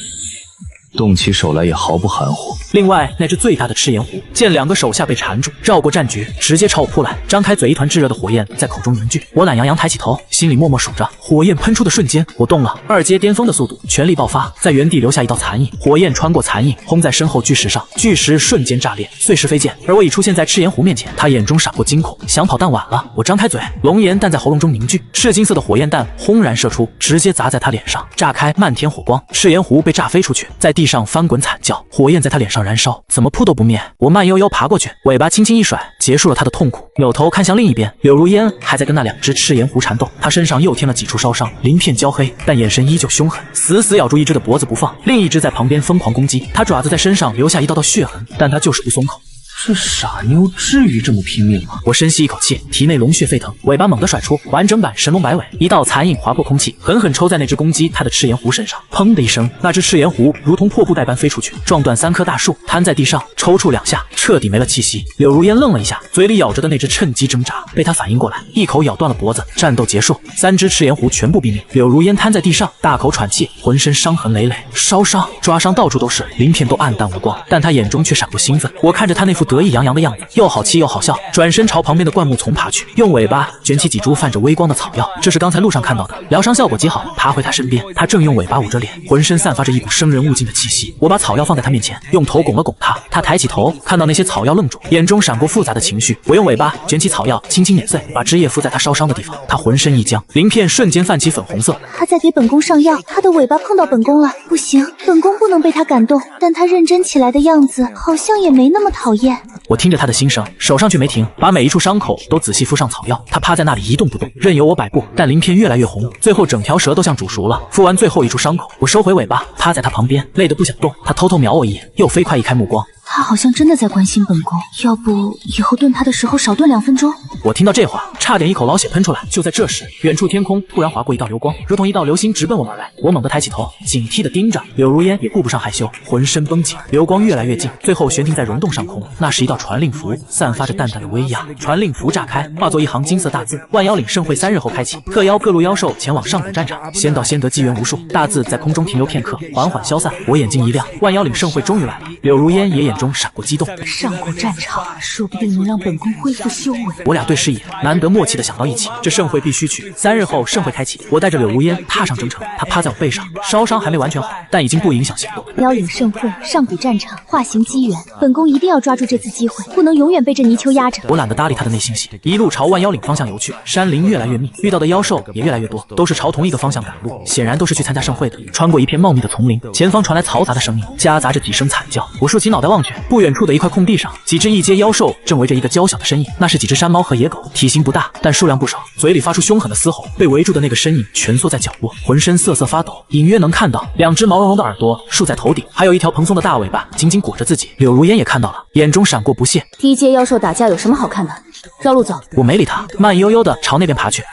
动起手来也毫不含糊。另外那只最大的赤炎狐见2个手下被缠住，绕过战局，直接朝我扑来，张开嘴，一团炙热的火焰在口中凝聚。我懒洋洋抬起头，心里默默数着，火焰喷出的瞬间，我动了2阶巅峰的速度，全力爆发，在原地留下一道残影。火焰穿过残影，轰在身后巨石上，巨石瞬间炸裂，碎石飞溅。而我已出现在赤炎狐面前，他眼中闪过惊恐，想跑但晚了。我张开嘴，龙炎弹在喉咙中凝聚，赤金色的火焰弹轰然射出，直接砸在他脸上，炸开漫天火光。赤炎狐被炸飞出去，在地上翻滚惨叫，火焰在他脸上燃烧，怎么扑都不灭。我慢悠悠爬过去，尾巴轻轻一甩，结束了他的痛苦。扭头看向另一边，柳如烟还在跟那2只赤炎狐缠斗，他身上又添了几处烧伤，鳞片焦黑，但眼神依旧凶狠，死死咬住一只的脖子不放，另一只在旁边疯狂攻击。他爪子在身上留下一道道血痕，但他就是不松口。这傻妞至于这么拼命吗？我深吸一口气，体内龙血沸腾，尾巴猛地甩出，完整版神龙摆尾，一道残影划破空气，狠狠抽在那只攻击他的赤炎狐身上。砰的一声，那只赤炎狐如同破布袋般飞出去，撞断3棵大树，瘫在地上，抽搐2下，彻底没了气息。柳如烟愣了一下，嘴里咬着的那只趁机挣扎，被他反应过来，一口咬断了脖子。战斗结束，3只赤炎狐全部毙命。柳如烟瘫在地上，大口喘气，浑身伤痕累累，烧伤、抓伤到处都是，鳞片都暗淡无光，但他眼中却闪过兴奋。我看着他那副得意洋洋的样子，又好气又好笑，转身朝旁边的灌木丛爬去，用尾巴卷起几株泛着微光的草药，这是刚才路上看到的，疗伤效果极好。爬回他身边，他正用尾巴捂着脸，浑身散发着一股生人勿近的气息。我把草药放在他面前，用头拱了拱他，他抬起头，看到那些草药愣住，眼中闪过复杂的情绪。我用尾巴卷起草药，轻轻碾碎，把汁液敷在他烧伤的地方，他浑身一僵，鳞片瞬间泛起粉红色。他在给本宫上药，他的尾巴碰到本宫了，不行，本宫不能被他感动，但他认真起来的样子好像也没那么讨厌。边。我听着他的心声，手上却没停，把每一处伤口都仔细敷上草药。他趴在那里一动不动，任由我摆布，但鳞片越来越红，最后整条蛇都像煮熟了。敷完最后一处伤口，我收回尾巴，趴在他旁边，累得不想动。他偷偷瞄我一眼，又飞快移开目光。他好像真的在关心本宫，要不以后炖他的时候少炖2分钟。我听到这话，差点一口老血喷出来。就在这时，远处天空突然划过一道流光，如同一道流星直奔我们而来。我猛地抬起头，警惕地盯着。柳如烟也顾不上害羞，浑身绷紧，流光越来越近，最后悬停在溶洞上空。那是一道传令符，散发着淡淡的威压。传令符炸开，化作一行金色大字：万妖岭盛会3日后开启，特邀各路妖兽前往上古战场，先到先得机缘无数。大字在空中停留片刻，缓缓消散。我眼睛一亮，万妖岭盛会终于来了。柳如烟也眼中闪过激动。上古战场说不定能让本宫恢复修为。我俩对视一眼，难得默契的想到一起，这盛会必须去。3日后盛会开启，我带着柳如烟踏上征程。她趴在我背上，烧伤还没完全好，但已经不影响行动。妖岭盛会，上古战场，化形机缘，本宫一定要抓住这次机会，不能永远被这泥鳅压着。我懒得搭理她的内心戏，一路朝万妖岭方向游去。山林越来越密，遇到的妖兽也越来越多，都是朝同一个方向赶路，显然都是去参加盛会的。穿过一片茂密的丛林，前方传来嘈杂的声音，夹杂着几声惨叫。我竖起脑袋望去，不远处的一块空地上，几只异阶妖兽正围着一个娇小的身影，那是几只山猫和野狗，体型不大，但数量不少，嘴里发出凶狠的嘶吼。被围住的那个身影蜷缩在角落，浑身瑟瑟发抖，隐约能看到2只毛茸茸的耳朵竖在头顶，还有一条蓬松的大尾巴紧紧裹着自己。柳如烟也看到了，眼中闪过不屑。低阶妖兽打架有什么好看的？绕路走。我没理他，慢悠悠的朝那边爬去。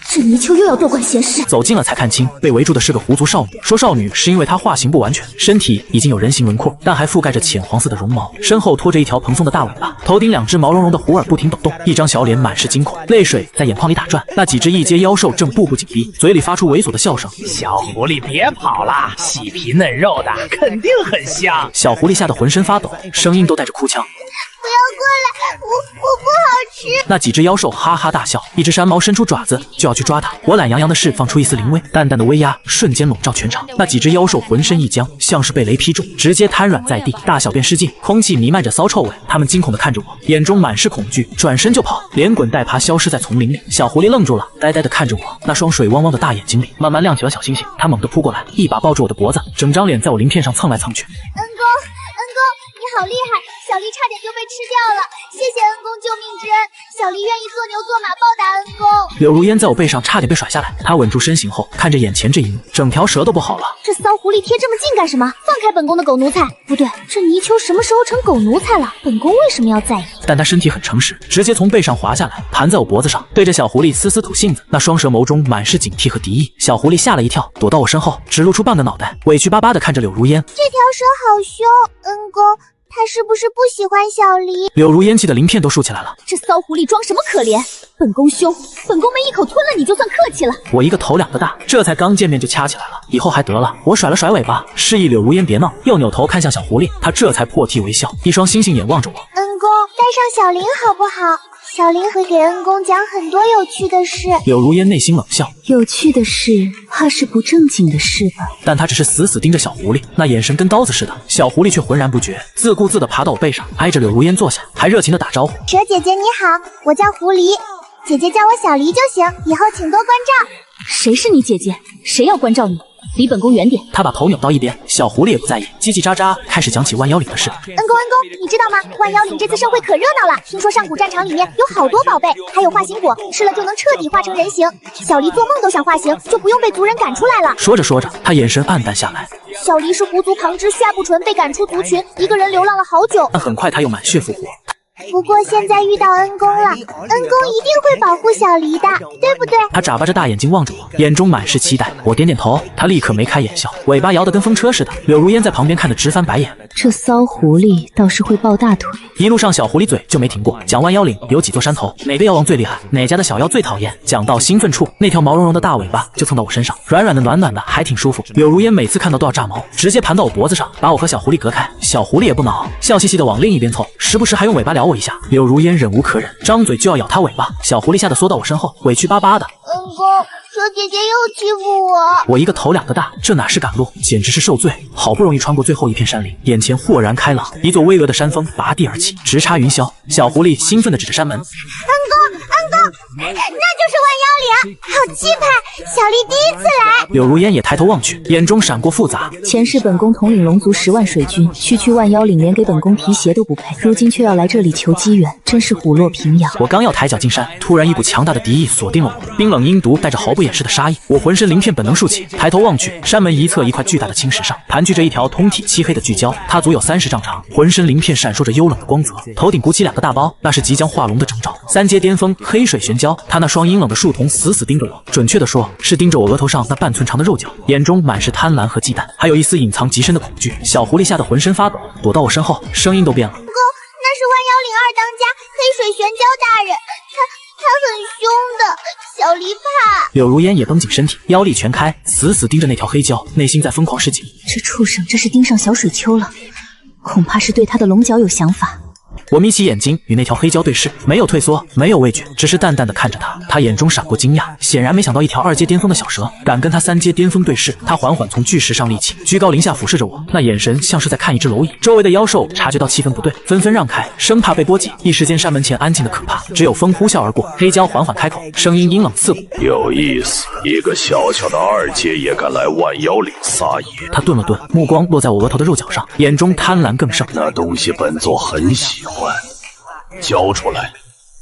这泥鳅又要多管闲事。走近了才看清，被围住的是个狐族少女。说少女是因为她化形不完全，身体已经有人形轮廓，但还覆盖着浅黄色的绒毛，身后拖着一条蓬松的大尾巴，头顶2只毛茸茸的狐耳不停抖动，一张小脸满是惊恐，泪水在眼眶里打转。那几只异阶妖兽正步步紧逼，嘴里发出猥琐的笑声。小狐狸别跑了，细皮嫩肉的，肯定很香。小狐狸吓得浑身发抖，声音都带着哭腔。不要过来，我不好吃。那几只妖兽哈哈大笑，一只山猫伸出爪子就要去抓它。我懒洋洋的释放出一丝灵威，淡淡的威压瞬间笼罩全场。那几只妖兽浑身一僵，像是被雷劈中，直接瘫软在地，大小便失禁，空气弥漫着骚臭味。他们惊恐的看着我，眼中满是恐惧，转身就跑，连滚带爬消失在丛林里。小狐狸愣住了，呆呆的看着我，那双水汪汪的大眼睛里慢慢亮起了小星星。它猛地扑过来，一把抱住我的脖子，整张脸在我鳞片上蹭来蹭去。恩公，你好厉害！小狸差点就被吃掉了，谢谢恩公救命之恩，小狸愿意做牛做马报答恩公。柳如烟在我背上差点被甩下来，她稳住身形后，看着眼前这一幕，整条蛇都不好了。这骚狐狸贴这么近干什么？放开本宫的狗奴才！不对，这泥鳅什么时候成狗奴才了？本宫为什么要在意？但她身体很诚实，直接从背上滑下来，盘在我脖子上，对着小狐狸嘶嘶吐信子，那双蛇眸中满是警惕和敌意。小狐狸吓了一跳，躲到我身后，只露出半个脑袋，委屈巴巴地看着柳如烟。这条蛇好凶，恩公。他是不是不喜欢小狸？柳如烟气的鳞片都竖起来了。这骚狐狸装什么可怜？本宫凶，本宫没一口吞了你就算客气了。我一个头2个大，这才刚见面就掐起来了，以后还得了。我甩了甩尾巴，示意柳如烟别闹，又扭头看向小狐狸，他这才破涕为笑，一双星星眼望着我。恩公，带上小林好不好？小林会给恩公讲很多有趣的事。柳如烟内心冷笑，有趣的事，怕是不正经的事吧？但他只是死死盯着小狐狸，那眼神跟刀子似的。小狐狸却浑然不觉，自顾自地爬到我背上，挨着柳如烟坐下，还热情地打招呼。蛇姐姐你好，我叫狐狸，姐姐叫我小狸就行，以后请多关照。谁是你姐姐？谁要关照你？离本宫远点！他把头扭到一边，小狐狸也不在意，叽叽喳喳开始讲起万妖岭的事。恩公，你知道吗？万妖岭这次盛会可热闹了，听说上古战场里面有好多宝贝，还有化形果，吃了就能彻底化成人形。小狸做梦都想化形，就不用被族人赶出来了。说着说着，他眼神暗淡下来。小狸是狐族旁支夏不纯，被赶出族群，一个人流浪了好久，但很快他又满血复活。不过现在遇到恩公了，恩公一定会保护小狸的，对不对？他眨巴着大眼睛望着我，眼中满是期待。我点点头，他立刻眉开眼笑，尾巴摇得跟风车似的。柳如烟在旁边看得直翻白眼。这骚狐狸倒是会抱大腿。一路上小狐狸嘴就没停过，讲万妖岭有几座山头，哪个妖王最厉害，哪家的小妖最讨厌。讲到兴奋处，那条毛茸茸的大尾巴就蹭到我身上，软软的暖暖的，还挺舒服。柳如烟每次看到都要炸毛，直接盘到我脖子上，把我和小狐狸隔开。小狐狸也不恼，笑嘻嘻的往另一边凑，时不时还用尾巴撩我一下。柳如烟忍无可忍，张嘴就要咬他尾巴。小狐狸吓得缩到我身后，委屈巴巴的。恩公，蛇姐姐又欺负我。我一个头2个大，这哪是赶路，简直是受罪。好不容易穿过最后一片山林，眼前豁然开朗，一座巍峨的山峰拔地而起，直插云霄。小狐狸兴奋地指着山门。恩公，那就是万妖灵，好气派！小丽第一次来。柳如烟也抬头望去，眼中闪过复杂。前世本宫统领龙族10万水军，区万妖岭连给本宫提鞋都不配，如今却要来这里求机缘，真是虎落平阳。我刚要抬脚进山，突然一股强大的敌意锁定了我，冰冷阴毒带着毫不掩饰的杀意。我浑身鳞片本能竖起，抬头望去，山门一侧一块巨大的青石上盘踞着一条通体漆黑的巨蛟，它足有30丈长，浑身鳞片闪烁着幽冷的光泽，头顶鼓起2个大包，那是即将化龙的征兆。3阶巅峰黑水玄蛟，它那双阴冷的树瞳死死盯着我，准确的说是盯着我额头上那半寸长的肉角，眼中满是贪婪和忌惮，还有一丝隐藏极深的恐惧。小狐狸吓得浑身发抖，躲到我身后，声音都变了。公，那是万妖岭2当家黑水玄蛟大人，他很凶的，小离怕。柳如烟也绷紧身体，腰力全开，死死盯着那条黑蛟，内心在疯狂示警。这畜生这是盯上小水丘了，恐怕是对他的龙角有想法。我眯起眼睛与那条黑蛟对视，没有退缩，没有畏惧，只是淡淡的看着他。他眼中闪过惊讶，显然没想到一条2阶巅峰的小蛇敢跟他3阶巅峰对视。他缓缓从巨石上立起，居高临下俯视着我，那眼神像是在看一只蝼蚁。周围的妖兽察觉到气氛不对，纷纷让开，生怕被波及。一时间山门前安静的可怕，只有风呼啸而过。黑蛟缓缓开口，声音阴冷刺骨：有意思，一个小小的2阶也敢来万妖岭撒野。他顿了顿，目光落在我额头的肉角上，眼中贪婪更盛。那东西本座很喜欢，交出来，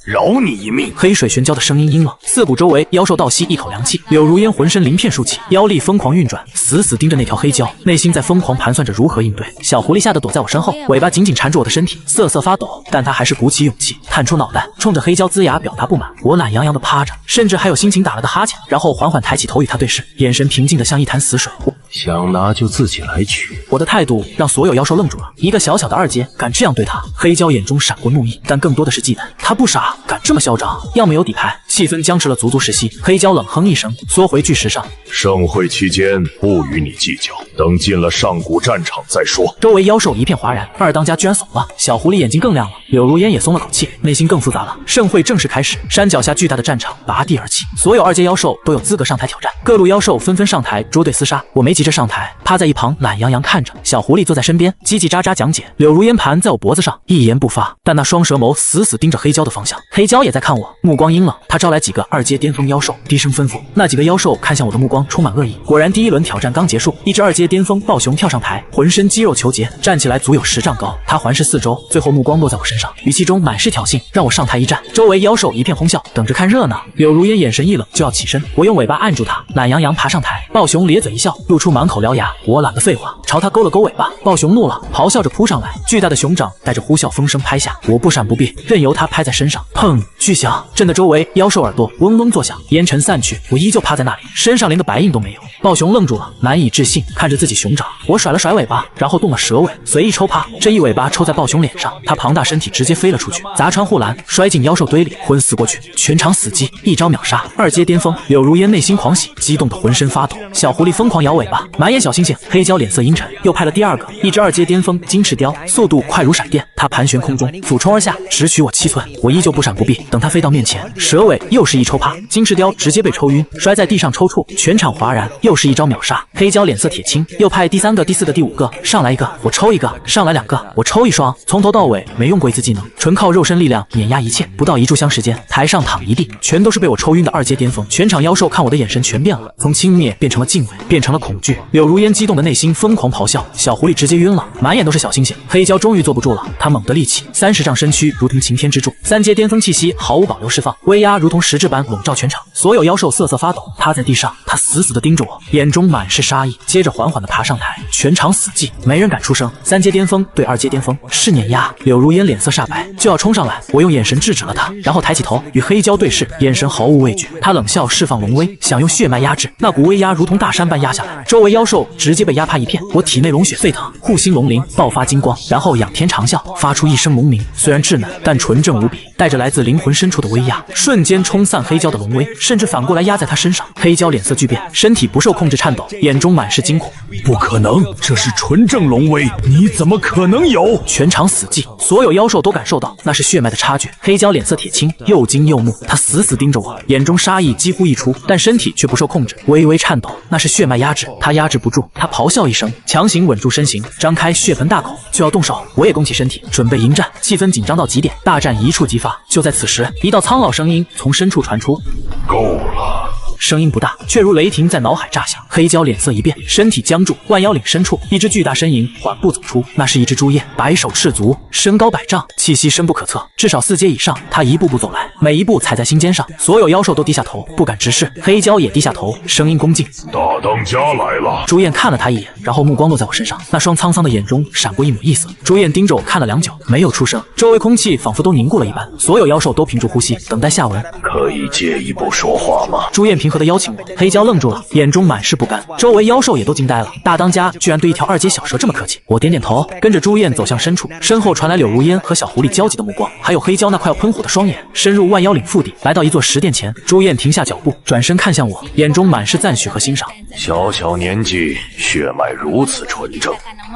饶你一命。黑水玄蛟的声音阴冷，四股周围妖兽倒吸一口凉气。柳如烟浑身鳞片竖起，妖力疯狂运转，死死盯着那条黑蛟，内心在疯狂盘算着如何应对。小狐狸吓得躲在我身后，尾巴紧紧缠住我的身体，瑟瑟发抖，但他还是鼓起勇气，探出脑袋，冲着黑蛟龇牙表达不满。我懒洋洋的趴着，甚至还有心情打了个哈欠，然后缓缓抬起头与他对视，眼神平静的像一潭死水。想拿就自己来取。我的态度让所有妖兽愣住了，一个小小的2阶敢这样对他。黑蛟眼中闪过怒意，但更多的是忌惮。他不傻，敢这么嚣张，要么有底牌。气氛僵持了足足10息，黑蛟冷哼一声，缩回巨石上。盛会期间不与你计较，等进了上古战场再说。周围妖兽一片哗然，2当家居然怂了。小狐狸眼睛更亮了，柳如烟也松了口气，内心更复杂了。盛会正式开始，山脚下巨大的战场拔地而起，所有2阶妖兽都有资格上台挑战，各路妖兽纷纷上台捉对厮杀。我没急着上台，趴在一旁懒洋洋看着。小狐狸坐在身边叽叽喳喳讲解，柳如烟盘在我脖子上一言不发，但那双蛇眸死死盯着黑蛟的方向。黑蛟也在看我，目光阴冷，他招来几个2阶巅峰妖兽，低声吩咐。那几个妖兽看向我的目光充满恶意。果然第1轮挑战刚结束，一只2阶巅峰暴熊跳上台，浑身肌肉虬结，站起来足有10丈高。他环视四周，最后目光落在我身上，语气中满是挑衅，让我上台一战。周围妖兽一片哄笑，等着看热闹。柳如烟眼神一冷，就要起身，我用尾巴按住他，懒洋洋爬上台。暴熊咧嘴一笑，露出满口獠牙。我懒得废话，朝他勾了勾尾巴。暴熊怒了，咆哮着扑上来，巨大的熊掌带着呼啸风声拍下，我不闪不避，任由他拍在身上。砰！巨响震得周围妖兽耳朵嗡嗡作响，烟尘散去，我依旧趴在那里，身上连个白印都没有。暴熊愣住了，难以置信看着自己熊掌。我甩了甩尾巴，然后动了蛇尾，随意抽啪，这一尾巴抽在暴熊脸上，他庞大身体直接飞了出去，砸穿护栏，摔进妖兽堆里，昏死过去。全场死寂，一招秒杀2阶巅峰。柳如烟内心狂喜，激动得浑身发抖。小狐狸疯狂摇尾巴，满眼小星星。黑蛟脸色阴沉，又派了第2个，一只2阶巅峰金翅雕，速度快如闪电。它盘旋空中，俯冲而下，直取我7寸。我依旧不闪不避，等它飞到面前，蛇尾又是一抽啪，金翅雕直接被抽晕，摔在地上抽搐，全场哗然。又是一招秒杀。黑蛟脸色铁青，又派第3个、第4个、第5个，上来一个我抽一个，上来2个我抽一双。从头到尾没用过一次技能，纯靠肉身力量碾压一切。不到1炷香时间，台上躺一地，全都是被我抽晕的2阶巅峰。全场妖兽看我的眼神全变了，从轻蔑变成了敬畏，变成了恐惧。柳如烟激动的内心疯狂咆哮，小狐狸直接晕了，满眼都是小星星。黑蛟终于坐不住了，他猛地立起，30丈身躯如同擎天之柱，3阶巅峰气息毫无保留释放，威压如同实质般笼罩全场。所有妖兽瑟瑟发抖，趴在地上，他死死地盯着我，眼中满是杀意。接着缓缓地爬上台，全场死寂，没人敢出声。3阶巅峰对2阶巅峰是碾压。柳如烟脸色煞白，就要冲上来，我用眼神制止了他，然后抬起头与黑蛟对视，眼神毫无畏惧。他冷笑，释放龙威，想用血脉压制。那股威压如同大山般压下来，周围妖兽直接被压趴一片。我体内龙血沸腾，护心龙鳞爆发金光，然后仰天长啸，发出一声龙鸣。虽然稚嫩，但纯正无比，带着来自灵魂深处的威压，瞬间冲散黑蛟的龙威，甚至反过来压在他身上。黑蛟脸色巨变，身体不受控制颤抖，眼中满是惊恐。不可能，这是纯正龙威，你怎么可能有？全场死寂，所有妖兽都感受到那是血脉的差距。黑蛟脸色铁青，又惊又怒，他死死盯着我，眼中杀意几乎溢出，但身体却不受控制，微微颤抖。那是血脉压制，他压制不住。他咆哮一声，强行稳住身形，张开血盆大口就要动手。我也弓起身体，准备迎战。气氛紧张到极点，大战一触即发。就在此时，一道苍老声音从深处传出：够了。声音不大，却如雷霆在脑海炸响。黑蛟脸色一变，身体僵住，万妖岭深处，一只巨大身影缓步走出，那是一只朱燕，白手赤足，身高100丈，气息深不可测，至少4阶以上。他一步步走来，每一步踩在心尖上，所有妖兽都低下头，不敢直视。黑蛟也低下头，声音恭敬：“大当家来了。”朱燕看了他一眼，然后目光落在我身上，那双沧桑的眼中闪过一抹异色。朱燕盯着我看了良久，没有出声，周围空气仿佛都凝固了一般，所有妖兽都屏住呼吸，等待下文。可以借一步说话吗？朱燕平和地邀请我。黑蛟愣住了，眼中满是不甘，周围妖兽也都惊呆了。大当家居然对一条2阶小蛇这么客气。我点点头，跟着朱燕走向深处，身后传来柳如烟和小狐狸焦急的目光，还有黑蛟那快要喷火的双眼。深入万妖岭腹地，来到一座石殿前，朱燕停下脚步，转身看向我，眼中满是赞许和欣赏。小小年纪，血脉如此纯正，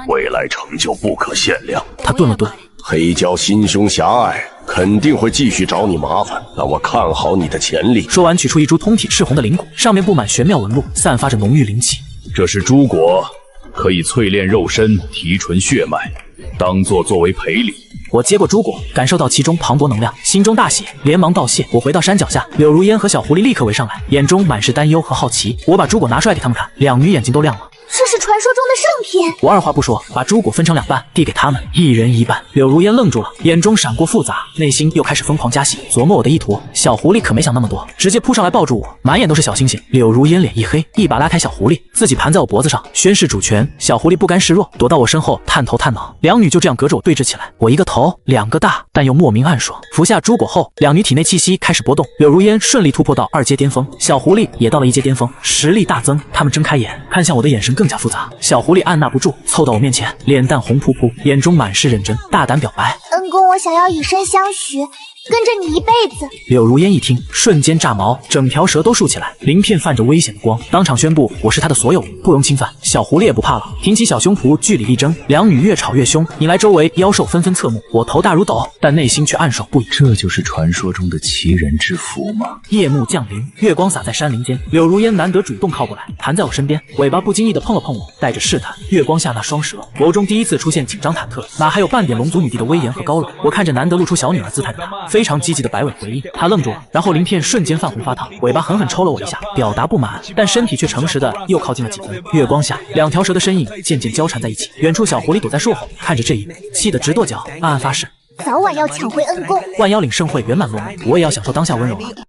未来成就不可限量。他顿了顿，黑蛟心胸狭隘，肯定会继续找你麻烦，但我看好你的潜力。说完，取出一株通体赤红的灵果，上面布满玄妙纹路，散发着浓郁灵气。这是朱果，可以淬炼肉身，提纯血脉，当作为赔礼。我接过朱果，感受到其中磅礴能量，心中大喜，连忙道谢。我回到山脚下，柳如烟和小狐狸立刻围上来，眼中满是担忧和好奇。我把朱果拿出来给他们看，两女眼睛都亮了。这是传说中的圣品。我二话不说，把朱果分成2半，递给他们，一人1半。柳如烟愣住了，眼中闪过复杂，内心又开始疯狂加戏，琢磨我的意图。小狐狸可没想那么多，直接扑上来抱住我，满眼都是小星星。柳如烟脸一黑，一把拉开小狐狸，自己盘在我脖子上，宣示主权。小狐狸不甘示弱，躲到我身后，探头探脑。两女就这样隔着我对峙起来，我一个头，2个大，但又莫名暗爽。服下朱果后，两女体内气息开始波动，柳如烟顺利突破到2阶巅峰，小狐狸也到了1阶巅峰，实力大增。他们睁开眼，看向我的眼神更加复杂。小狐狸按捺不住，凑到我面前，脸蛋红扑扑，眼中满是认真，大胆表白：“恩公，我想要以身相许，跟着你一辈子。”柳如烟一听，瞬间炸毛，整条蛇都竖起来，鳞片泛着危险的光，当场宣布我是他的所有物，不容侵犯。小狐狸也不怕了，挺起小胸脯，据理力争。两女越吵越凶，引来周围妖兽纷纷侧目。我头大如斗，但内心却暗爽不已。这就是传说中的奇人之福吗？夜幕降临，月光洒在山林间，柳如烟难得主动靠过来，盘在我身边，尾巴不经意地碰了碰我，带着试探。月光下那双蛇，眸中第一次出现紧张忐忑，哪还有半点龙族女帝的威严和高冷。我看着难得露出小女儿姿态的她，非常积极的摆尾回应。她愣住了，然后鳞片瞬间泛红发烫，尾巴狠狠抽了我一下，表达不满，但身体却诚实的又靠近了几分。月光下，2条蛇的身影渐渐交缠在一起。远处小狐狸躲在树后，看着这一幕，气得直跺脚，暗暗发誓，早晚要抢回恩公。万妖岭盛会圆满落幕，我也要享受当下温柔了。